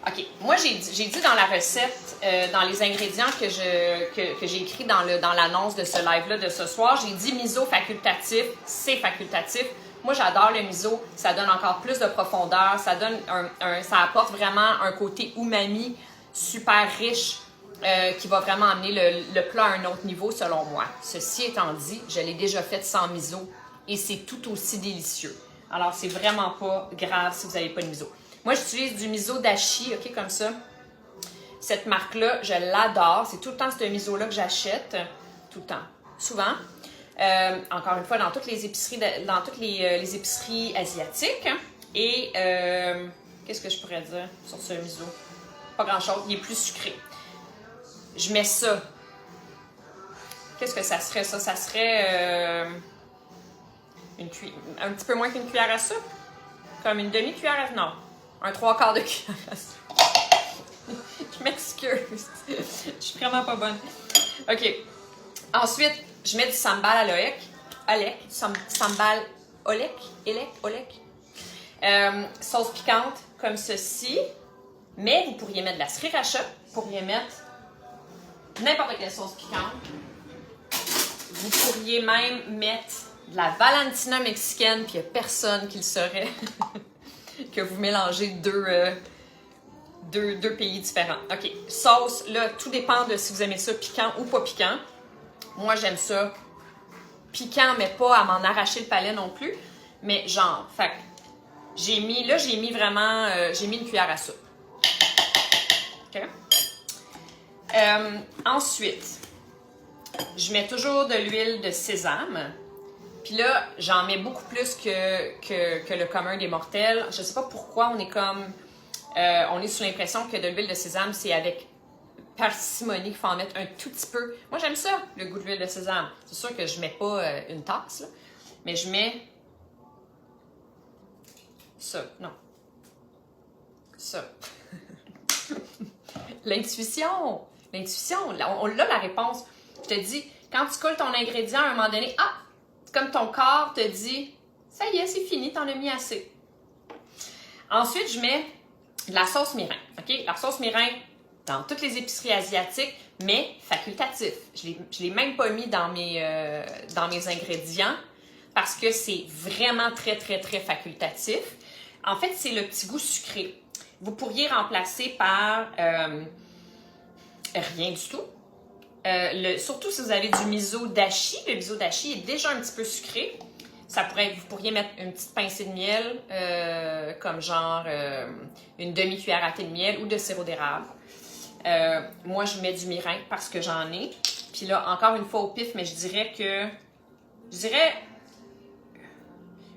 OK. Moi, j'ai dit dans la recette, dans les ingrédients que j'ai écrits dans l'annonce de ce live-là de ce soir, j'ai dit miso facultatif, c'est facultatif. Moi, j'adore le miso. Ça donne encore plus de profondeur. Ça donne ça apporte vraiment un côté umami super riche qui va vraiment amener le plat à un autre niveau, selon moi. Ceci étant dit, je l'ai déjà fait sans miso et c'est tout aussi délicieux. Alors, c'est vraiment pas grave si vous n'avez pas de miso. Moi, j'utilise du miso dashi, OK, comme ça. Cette marque-là, je l'adore. C'est tout le temps ce miso-là que j'achète. Tout le temps. Souvent. Encore une fois, dans toutes les épiceries, les épiceries asiatiques. Et qu'est-ce que je pourrais dire sur ce miso? Pas grand-chose. Il est plus sucré. Je mets ça. Qu'est-ce que ça serait, ça? Ça serait un petit peu moins qu'une cuillère à soupe. Comme une demi-cuillère à... Non. Un 3/4 de cuillère à soupe. Je m'excuse. Je suis vraiment pas bonne. OK. Ensuite, je mets du sambal à sambal olek. Sauce piquante comme ceci. Mais vous pourriez mettre de la sriracha. Vous pourriez mettre n'importe quelle sauce piquante. Vous pourriez même mettre de la Valentina mexicaine, puis il n'y a personne qui le saurait que vous mélangez deux pays différents. OK. Sauce, là, tout dépend de si vous aimez ça piquant ou pas piquant. Moi, j'aime ça piquant, mais pas à m'en arracher le palais non plus. Mais genre, fait j'ai mis vraiment, j'ai mis une cuillère à soupe. OK? Ensuite, je mets toujours de l'huile de sésame. Puis là, j'en mets beaucoup plus que le commun des mortels. Je sais pas pourquoi on est comme... on est sous l'impression que de l'huile de sésame, c'est avec parcimonie qu'il faut en mettre un tout petit peu. Moi, j'aime ça, le goût de l'huile de sésame. C'est sûr que je mets pas une tasse, là, mais je mets ça. Non. Ça. L'intuition. L'intuition. On l'a la réponse. Je te dis, quand tu coules ton ingrédient à un moment donné, comme ton corps te dit, ça y est, c'est fini, t'en as mis assez. Ensuite, je mets de la sauce mirin. OK? La sauce mirin, dans toutes les épiceries asiatiques, mais facultatif. Je ne l'ai même pas mis dans mes ingrédients parce que c'est vraiment très, très, très facultatif. En fait, c'est le petit goût sucré. Vous pourriez remplacer par rien du tout. Surtout si vous avez du miso dashi. Le miso dashi est déjà un petit peu sucré. Vous pourriez mettre une petite pincée de miel, comme genre une demi-cuillère à thé de miel ou de sirop d'érable. Moi, je mets du mirin parce que j'en ai. Puis là, encore une fois au pif, mais je dirais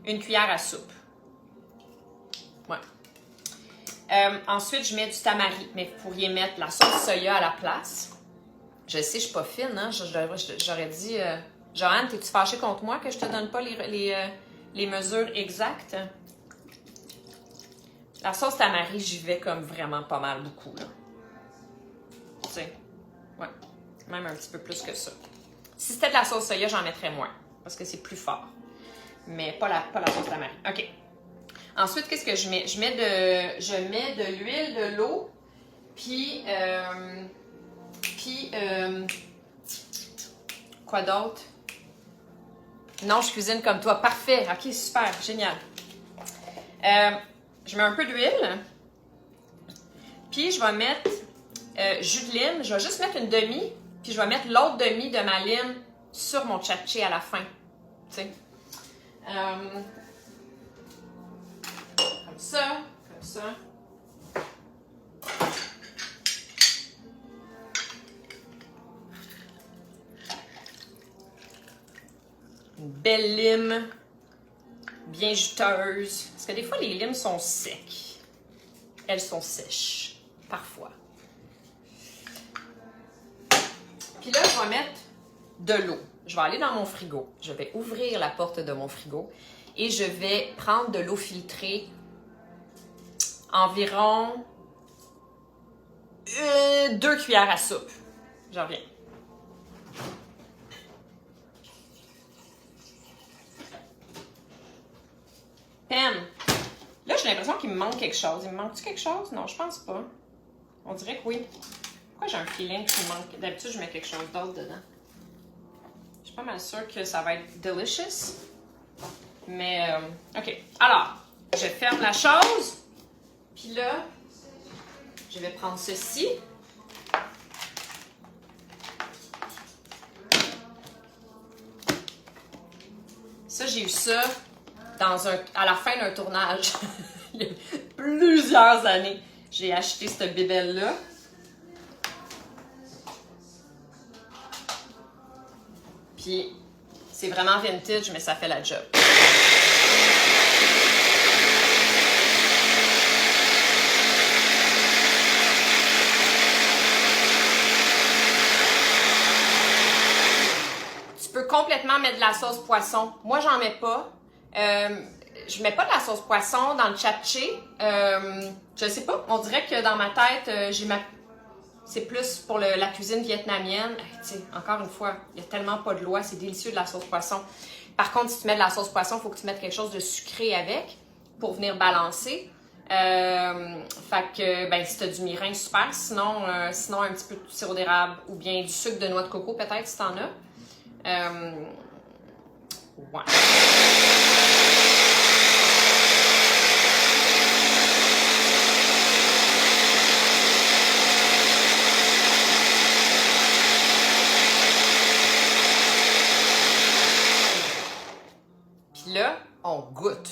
une cuillère à soupe. Ouais. Ensuite, je mets du tamari, mais vous pourriez mettre la sauce soya à la place. Je sais, je suis pas fine, hein? J'aurais dit... Joanne, t'es-tu fâchée contre moi que je te donne pas les mesures exactes? La sauce tamari, j'y vais comme vraiment pas mal beaucoup, là. Tu sais, ouais, même un petit peu plus que ça. Si c'était de la sauce soya, j'en mettrais moins, parce que c'est plus fort. Mais pas la sauce tamari. OK. Ensuite, qu'est-ce que je mets? Je mets de l'huile, de l'eau, puis quoi d'autre? Non, je cuisine comme toi. Parfait. OK, super. Génial. Je mets un peu d'huile. Puis, je vais mettre jus de lime. Je vais juste mettre une demi. Puis, je vais mettre l'autre demi de ma lime sur mon tchatché à la fin. Tu sais. Comme ça. Comme ça. Une belle lime, bien juteuse. Parce que des fois, les limes sont secs. Elles sont sèches, parfois. Puis là, je vais mettre de l'eau. Je vais aller dans mon frigo. Je vais ouvrir la porte de mon frigo et je vais prendre de l'eau filtrée environ 2 cuillères à soupe. J'en reviens. Pam! Là, j'ai l'impression qu'il me manque quelque chose. Il me manque-tu quelque chose? Non, je pense pas. On dirait que oui. Pourquoi j'ai un feeling qu'il me manque? D'habitude, je mets quelque chose d'autre dedans. Je suis pas mal sûre que ça va être delicious. Mais, OK. Alors, je ferme la chose. Puis là, je vais prendre ceci. Ça, j'ai eu ça à la fin d'un tournage. Il y a plusieurs années. J'ai acheté cette bébelle-là. Puis, c'est vraiment vintage, mais ça fait la job. Tu peux complètement mettre de la sauce poisson. Moi, j'en mets pas. Je mets pas de la sauce poisson dans le japchae. Je sais pas, on dirait que dans ma tête, c'est plus pour la cuisine vietnamienne. Encore une fois, il n'y a tellement pas de loi, c'est délicieux de la sauce poisson. Par contre, si tu mets de la sauce poisson, il faut que tu mettes quelque chose de sucré avec pour venir balancer. Fait que, ben, si tu as du mirin, super. Sinon, un petit peu de sirop d'érable ou bien du sucre de noix de coco, peut-être, si tu en as. Ouais. Là, on goûte.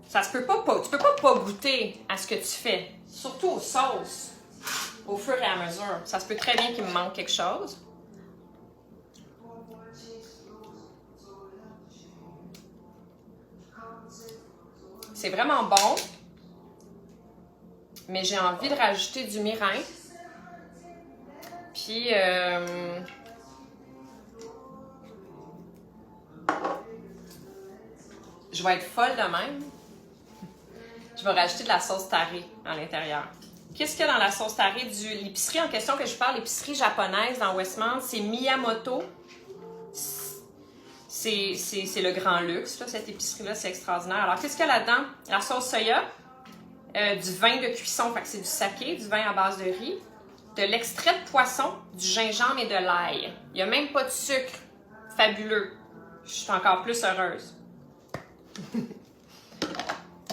Ça se peut pas, tu peux pas goûter à ce que tu fais, surtout aux sauces, au fur et à mesure. Ça se peut très bien qu'il me manque quelque chose. C'est vraiment bon, mais j'ai envie de rajouter du mirin. Puis, je vais être folle de même. Je vais rajouter de la sauce tarée à l'intérieur. Qu'est-ce qu'il y a dans la sauce tarée? L'épicerie en question que je parle, l'épicerie japonaise dans Westmount, c'est Miyamoto. C'est le grand luxe, là, cette épicerie-là, c'est extraordinaire. Alors, qu'est-ce qu'il y a là-dedans? La sauce soya, du vin de cuisson, fait que c'est du saké, du vin à base de riz, de l'extrait de poisson, du gingembre et de l'ail. Il n'y a même pas de sucre. Fabuleux. Je suis encore plus heureuse.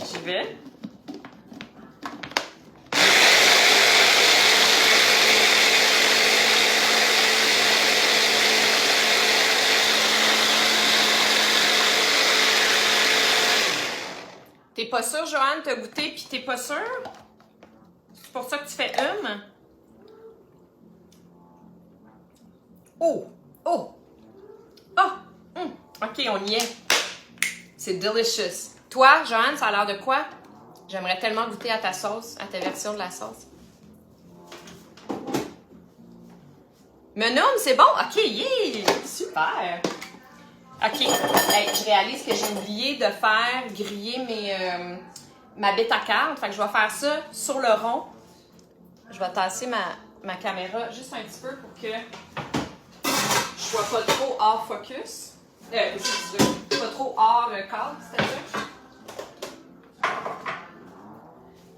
J'y vais. T'es pas sûre, Joanne, t'as goûté puis t'es pas sûre? C'est pour ça que tu fais Oh! Oh! Ah! OK, on y est. C'est delicious. Toi, Joanne, ça a l'air de quoi? J'aimerais tellement goûter à ta sauce, à ta version de la sauce. Menum, c'est bon? OK, yeah! Super! OK. Hey, je réalise que j'ai oublié de faire griller ma bêta-carne. Fait que je vais faire ça sur le rond. Je vais tasser ma caméra juste un petit peu pour que je sois pas trop hors focus. Pas trop hors cadre, c'est-à-dire.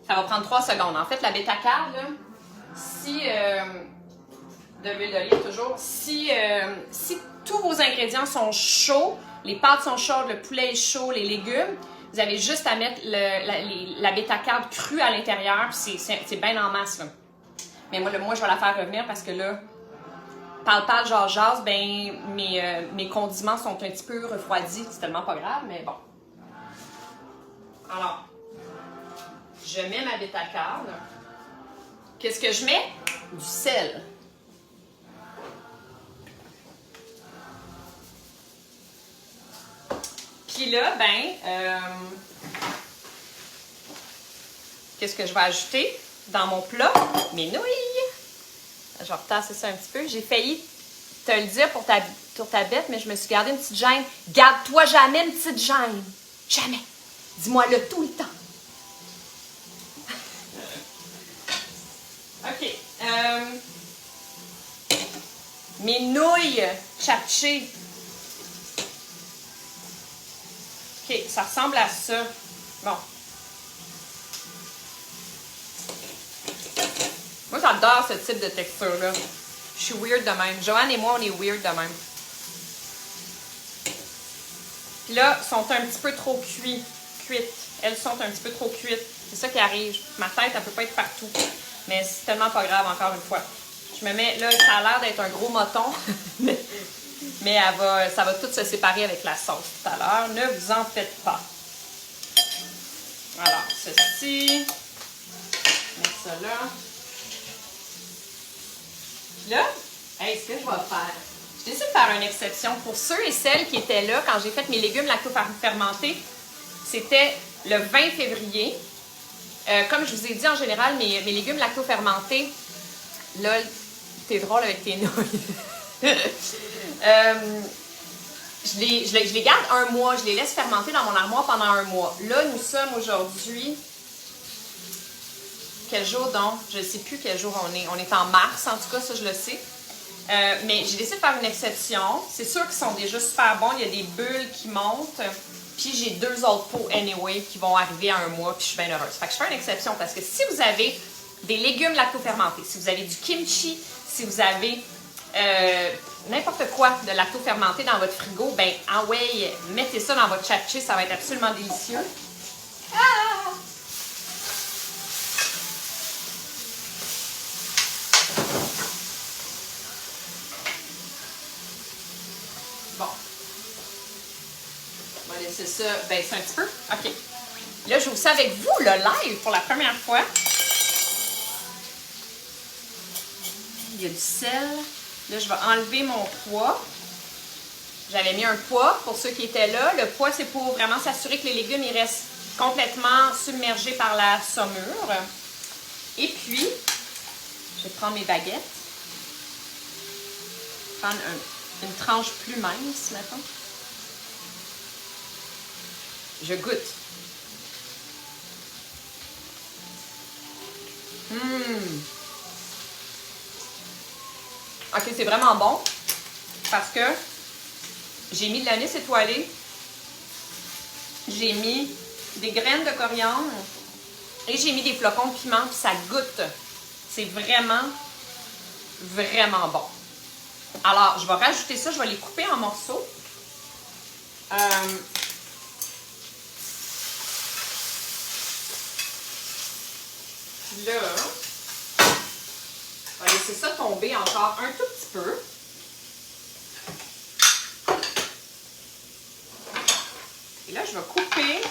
Ça va prendre 3 secondes. En fait, la bêta-carne, là, si... de l'huile d'olive toujours. Si tous vos ingrédients sont chauds, les pâtes sont chaudes, le poulet est chaud, les légumes, vous avez juste à mettre la bêta-carne crue à l'intérieur, puis c'est bien en masse, là. Mais moi, je vais la faire revenir parce que là, parle, jase, ben mes condiments sont un petit peu refroidis. C'est tellement pas grave, mais bon. Alors, je mets ma bêta-carne. Qu'est-ce que je mets? Du sel. Puis là, qu'est-ce que je vais ajouter dans mon plat? Mes nouilles. Je vais retasser ça un petit peu. J'ai failli te le dire pour ta bête, mais je me suis gardé une petite gêne. Garde-toi jamais une petite gêne. Jamais. Dis-moi-le tout le temps. OK. Mes nouilles chapchées. OK, ça ressemble à ça. Bon. Moi, j'adore ce type de texture-là. Je suis weird de même. Joanne et moi, on est weird de même. Puis là, sont un petit peu trop cuites. Elles sont un petit peu trop cuites. C'est ça qui arrive. Ma tête, elle peut pas être partout. Mais c'est tellement pas grave, encore une fois. Je me mets, là, ça a l'air d'être un gros moton. Mais ça va tout se séparer avec la sauce tout à l'heure. Ne vous en faites pas. Alors, ceci. Mettre ça là. Puis là, hey, ce que je vais faire, j'ai décidé de faire une exception. Pour ceux et celles qui étaient là quand j'ai fait mes légumes lacto-fermentés, c'était le 20 février. Comme je vous ai dit, en général, mes légumes lacto-fermentés, là, t'es drôle avec tes nouilles. Je les garde un mois, je les laisse fermenter dans mon armoire pendant un mois. Là, nous sommes aujourd'hui... Quel jour donc? Je ne sais plus quel jour on est. On est en mars, en tout cas, ça je le sais. Mais j'ai décidé de faire une exception. C'est sûr qu'ils sont déjà super bons. Il y a des bulles qui montent. Puis j'ai 2 autres pots anyway qui vont arriver à un mois. Puis je suis bien heureuse. Fait que je fais une exception parce que si vous avez des légumes lacto-fermentés, si vous avez du kimchi, si vous avez n'importe quoi de lacto-fermenté dans votre frigo, ben ah ouais, mettez ça dans votre japchae. Ça va être absolument délicieux. Ah! Bon. On va laisser ça baisser un petit peu. OK. Là, je vous ça avec vous, le live, pour la première fois. Il y a du sel. Là, je vais enlever mon pois. J'avais mis un pois pour ceux qui étaient là. Le pois, c'est pour vraiment s'assurer que les légumes ils restent complètement submergés par la saumure. Et puis, je vais prendre mes baguettes. Prendre une tranche plus mince, mettons. Je goûte. OK, c'est vraiment bon parce que j'ai mis de l'anis étoilé, j'ai mis des graines de coriandre et j'ai mis des flocons de piment, puis ça goûte. C'est vraiment, vraiment bon. Alors, je vais rajouter ça, je vais les couper en morceaux. Là, on va laisser ça tomber encore un tout petit peu. Et là, je vais couper.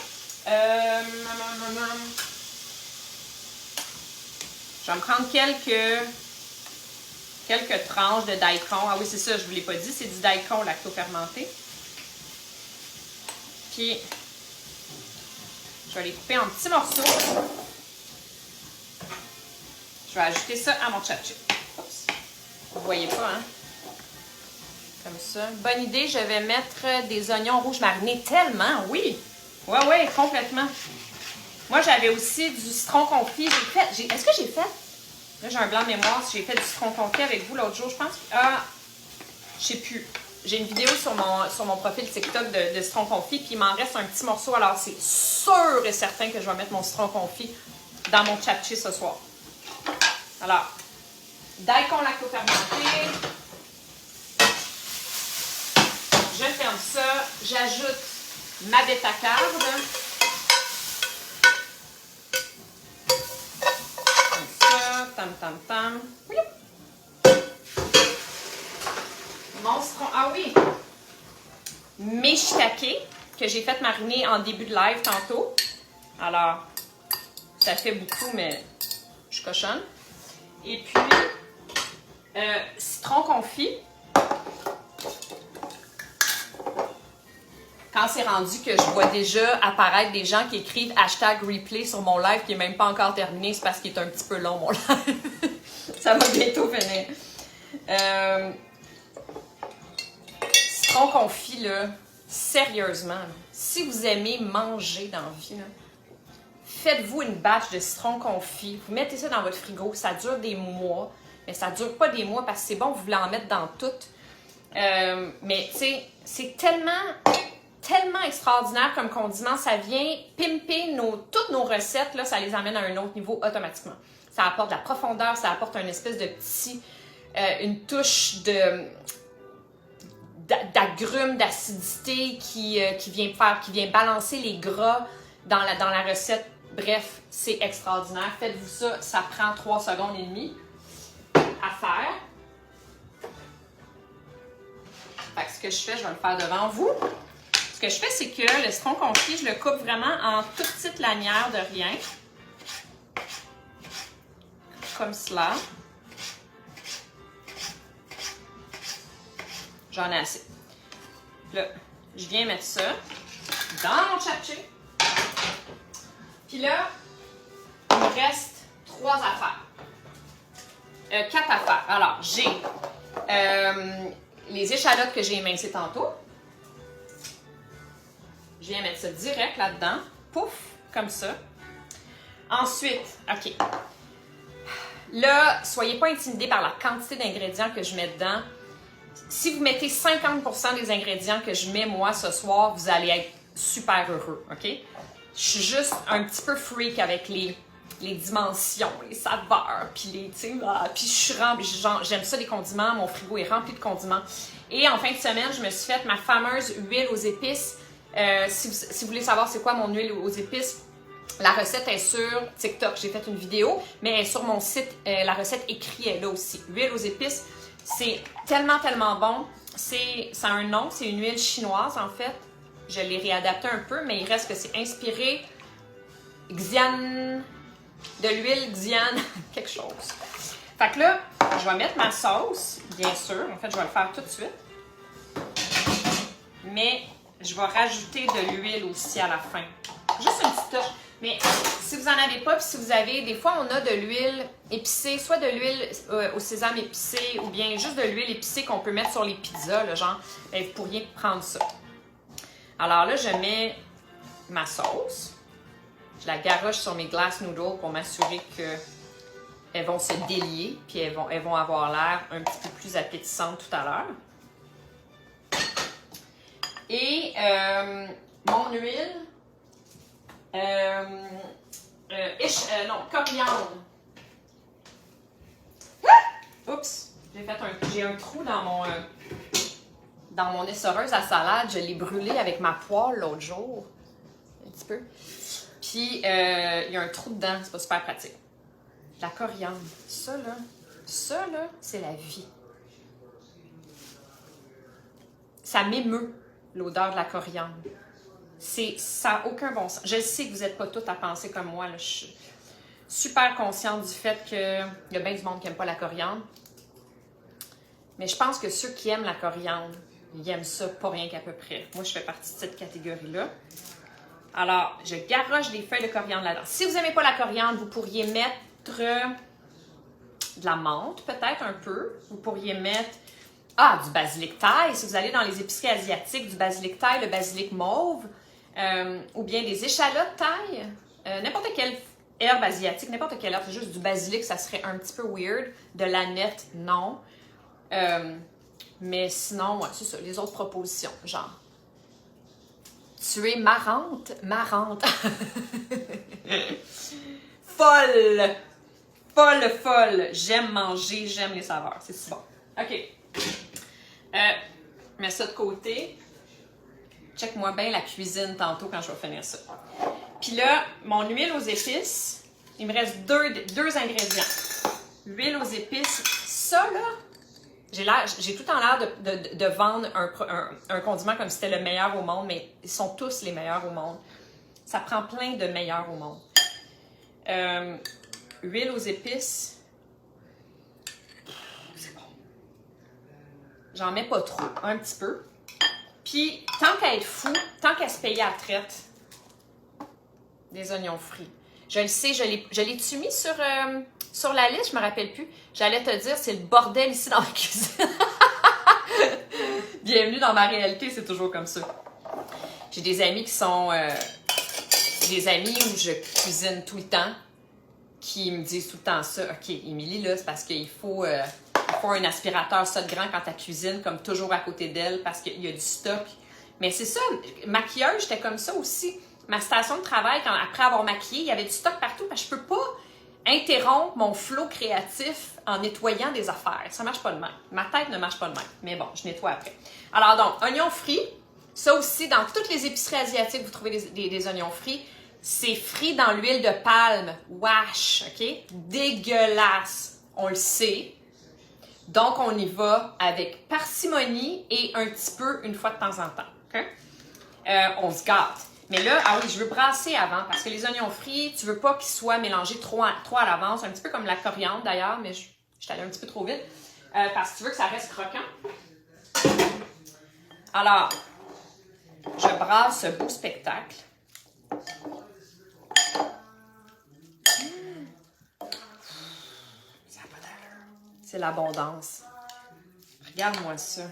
Je vais me prendre quelques tranches de daikon. Ah oui, c'est ça, je ne vous l'ai pas dit, c'est du daikon lacto-fermenté. Puis, je vais les couper en petits morceaux. Je vais ajouter ça à mon japchae. Oups. Vous ne voyez pas, hein? Comme ça. Bonne idée, je vais mettre des oignons rouges marinés. Tellement, oui! Oui, oui, complètement. Moi, j'avais aussi du citron confit. Est-ce que j'ai fait? Là, j'ai un blanc de mémoire. Si j'ai fait du citron confit avec vous l'autre jour, je pense. Ah, je sais plus. J'ai une vidéo sur mon profil TikTok de citron confit, puis il m'en reste un petit morceau. Alors, c'est sûr et certain que je vais mettre mon citron confit dans mon japchae ce soir. Alors, daikon lacto-fermenté. Je ferme ça. J'ajoute ma bétacarde. Comme ça. Tam, tam, tam. Oui. Mon citron. Ah oui! Mes shiitake que j'ai fait mariner en début de live tantôt. Alors, ça fait beaucoup, mais je cochonne. Et puis, citron confit. Quand c'est rendu que je vois déjà apparaître des gens qui écrivent #replay sur mon live qui n'est même pas encore terminé, c'est parce qu'il est un petit peu long, mon live. Ça va bientôt finir. Citron confit, là, sérieusement, là, si vous aimez manger dans la vie, là, faites-vous une batch de citron confit. Vous mettez ça dans votre frigo. Ça dure des mois. Mais ça ne dure pas des mois parce que c'est bon, vous voulez en mettre dans tout. Mais tu sais, c'est tellement extraordinaire comme condiment. Ça vient pimper toutes nos recettes. Là, ça les amène à un autre niveau automatiquement. Ça apporte de la profondeur. Ça apporte une espèce de petit... une touche d'agrumes, d'acidité qui vient balancer les gras dans la recette. Bref, c'est extraordinaire. Faites-vous ça. Ça prend 3 secondes et demie à faire. Fait que ce que je fais, je vais le faire devant vous. Ce que je fais, c'est que le citron confit, je le coupe vraiment en toute petite lanière de rien. Comme cela. J'en ai assez. Là, je viens mettre ça dans mon chapché. Puis là, il me reste 3 affaires. 4 affaires. Alors, j'ai les échalotes que j'ai émincées tantôt. Je viens mettre ça direct là-dedans. Pouf, comme ça. Ensuite, OK. Là, soyez pas intimidés par la quantité d'ingrédients que je mets dedans. Si vous mettez 50% des ingrédients que je mets, moi, ce soir, vous allez être super heureux, OK? Je suis juste un petit peu freak avec les dimensions, les saveurs, puis puis je suis j'aime ça les condiments, mon frigo est rempli de condiments. Et en fin de semaine, je me suis fait ma fameuse huile aux épices. Si vous voulez savoir c'est quoi mon huile aux épices, la recette est sur TikTok. J'ai fait une vidéo, mais elle est sur mon site. La recette écrite est là aussi. Huile aux épices, c'est tellement bon. Ça a un nom, c'est une huile chinoise en fait. Je l'ai réadapté un peu, mais il reste que c'est inspiré Xian, de l'huile Xian, quelque chose. Fait que là, je vais mettre ma sauce, bien sûr. En fait, je vais le faire tout de suite. Mais je vais rajouter de l'huile aussi à la fin. Juste une petite touche. Mais si vous n'en avez pas, puis si vous avez, des fois on a de l'huile épicée, soit de l'huile au sésame épicée, ou bien juste de l'huile épicée qu'on peut mettre sur les pizzas, là, genre, ben, vous pourriez prendre ça. Alors là, je mets ma sauce. Je la garoche sur mes glass noodles pour m'assurer qu'elles vont se délier, puis elles vont avoir l'air un petit peu plus appétissantes tout à l'heure. Et mon huile, coriandre. Oups, j'ai un trou dans mon essoreuse à salade. Je l'ai brûlé avec ma poêle l'autre jour, un petit peu. Puis, il y a un trou dedans, c'est pas super pratique. La coriandre, ça là, c'est la vie. Ça m'émeut, l'odeur de la coriandre. Ça n'a aucun bon sens. Je sais que vous n'êtes pas toutes à penser comme moi. Là. Je suis super consciente du fait qu'il y a bien du monde qui n'aime pas la coriandre. Mais je pense que ceux qui aiment la coriandre, ils aiment ça pas rien qu'à peu près. Moi, je fais partie de cette catégorie-là. Alors, je garoche des feuilles de coriandre là-dedans. Si vous n'aimez pas la coriandre, vous pourriez mettre de la menthe, peut-être un peu. Vous pourriez mettre du basilic thaï. Si vous allez dans les épiceries asiatiques, du basilic thaï, le basilic mauve, ou bien des échalotes thaï. N'importe quelle herbe asiatique, n'importe quelle herbe, c'est juste du basilic, ça serait un petit peu weird. De l'aneth, non. Mais sinon, ouais, c'est ça, les autres propositions, genre. Tu es marrante. Folle. J'aime manger, j'aime les saveurs. C'est si bon. OK. Mets ça de côté. Check-moi bien la cuisine tantôt quand je vais finir ça. Puis là, mon huile aux épices, il me reste deux ingrédients. Huile aux épices. Ça, là, j'ai tout le temps l'air de vendre un condiment comme si c'était le meilleur au monde, mais ils sont tous les meilleurs au monde. Ça prend plein de meilleurs au monde. Huile aux épices. C'est bon. J'en mets pas trop, un petit peu. Puis, tant qu'à être fou, tant qu'à se payer à la traite, des oignons frits. Je le sais, je l'ai-tu mis sur Sur la liste, je me rappelle plus. J'allais te dire, c'est le bordel ici dans la cuisine. Bienvenue dans ma réalité, c'est toujours comme ça. J'ai des amis qui sont... des amis où je cuisine tout le temps, qui me disent tout le temps ça. OK, Émilie, là, c'est parce qu'il faut un aspirateur ça de grand quand tu cuisines, comme toujours à côté d'elle, parce qu'il y a du stock. Mais c'est ça, maquilleuse, j'étais comme ça aussi. Ma station de travail, après avoir maquillé, il y avait du stock partout, parce que je peux pas interrompre mon flow créatif en nettoyant des affaires. Ça marche pas de même. Ma tête ne marche pas de même. Mais bon, je nettoie après. Alors donc, oignons frits. Ça aussi, dans toutes les épiceries asiatiques, vous trouvez des oignons frits. C'est frit dans l'huile de palme. Wesh, OK? Dégueulasse. On le sait. Donc, on y va avec parcimonie et un petit peu une fois de temps en temps. OK? On se gâte. Mais là, ah oui, je veux brasser avant parce que les oignons frits, tu veux pas qu'ils soient mélangés trop à l'avance. Un petit peu comme la coriandre d'ailleurs, mais je suis allée un petit peu trop vite. Parce que tu veux que ça reste croquant. Alors, je brasse ce beau spectacle. Ça n'a pas d'allure. C'est l'abondance. Regarde-moi ça.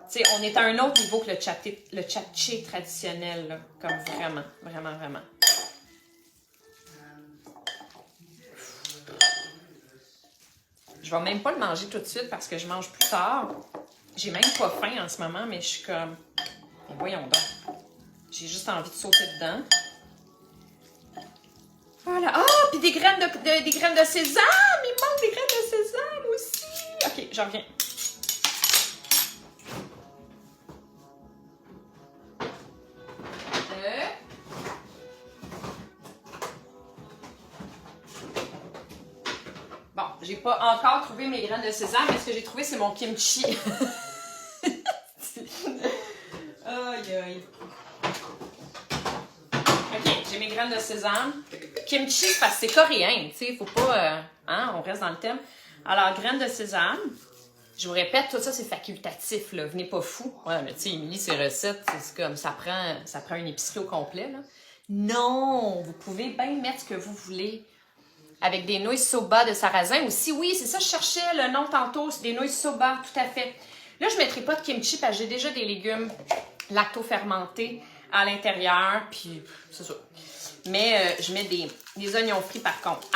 T'sais, on est à un autre niveau que le tchatché traditionnel, là, comme vraiment, vraiment, vraiment. Je vais même pas le manger tout de suite parce que je mange plus tard. J'ai même pas faim en ce moment, mais je suis comme... Mais voyons donc. J'ai juste envie de sauter dedans. Voilà. Ah, puis des graines des graines de sésame! Il manque des graines de sésame aussi! OK, j'en reviens. Bon, j'ai pas encore trouvé mes graines de sésame, mais ce que j'ai trouvé, c'est mon kimchi. Aïe, aïe. OK, j'ai mes graines de sésame. Kimchi, parce que c'est coréen, tu sais, faut pas... on reste dans le thème. Alors, graines de sésame. Je vous répète, tout ça, c'est facultatif, là. Venez pas fou. Ouais, mais tu sais, Émilie, ses recettes, c'est comme, ça prend une épicerie au complet, là. Non! Vous pouvez bien mettre ce que vous voulez. Avec des nouilles soba de sarrasin aussi. Oui, c'est ça, je cherchais le nom tantôt. C'est des nouilles soba, tout à fait. Là, je ne mettrai pas de kimchi parce que j'ai déjà des légumes lacto-fermentés à l'intérieur. Puis, c'est ça. Mais je mets des oignons frits par contre.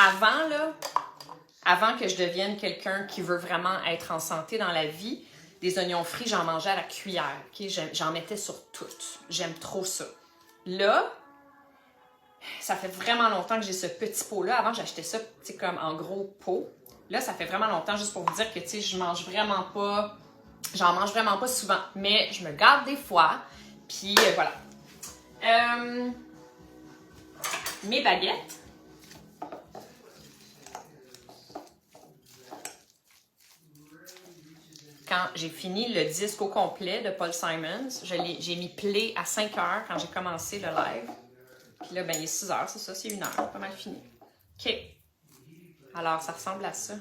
Avant que je devienne quelqu'un qui veut vraiment être en santé dans la vie, des oignons frits, j'en mangeais à la cuillère. Okay? J'en mettais sur tout. J'aime trop ça. Là, ça fait vraiment longtemps que j'ai ce petit pot-là. Avant, j'achetais ça, tu sais, comme en gros pot. Là, ça fait vraiment longtemps, juste pour vous dire que, tu sais, j'en mange vraiment pas souvent. Mais je me garde des fois. Puis, voilà. Mes baguettes. Quand j'ai fini le disque au complet de Paul Simons, j'ai mis play à 5 heures quand j'ai commencé le live. Puis là, ben, il est 6 heures, c'est ça, c'est 1 heure, pas mal fini. OK. Alors, ça ressemble à ça.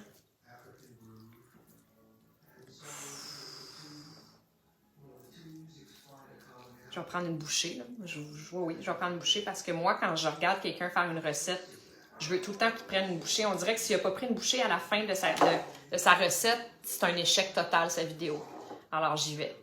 Je vais prendre une bouchée, là. Oui, je vais prendre une bouchée parce que moi, quand je regarde quelqu'un faire une recette, je veux tout le temps qu'il prenne une bouchée. On dirait que s'il n'a pas pris une bouchée à la fin de sa recette, c'est un échec total, sa vidéo. Alors, j'y vais.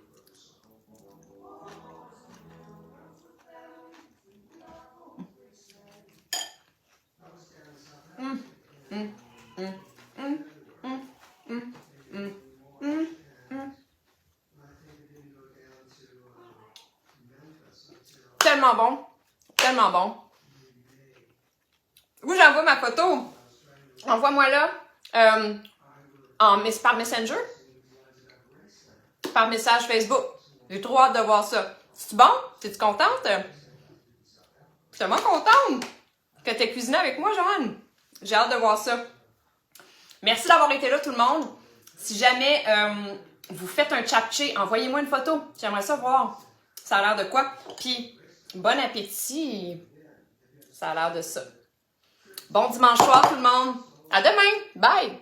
Tellement bon. Tellement bon. Vous, j'envoie ma photo. Envoie-moi là par Messenger. Par message Facebook. J'ai trop hâte de voir ça. C'est bon? T'es-tu contente? Je suis tellement contente que tu aies cuisiné avec moi, Joanne. J'ai hâte de voir ça. Merci d'avoir été là, tout le monde. Si jamais vous faites un japchae, envoyez-moi une photo. J'aimerais ça voir. Ça a l'air de quoi? Puis, bon appétit. Ça a l'air de ça. Bon dimanche soir, tout le monde. À demain. Bye.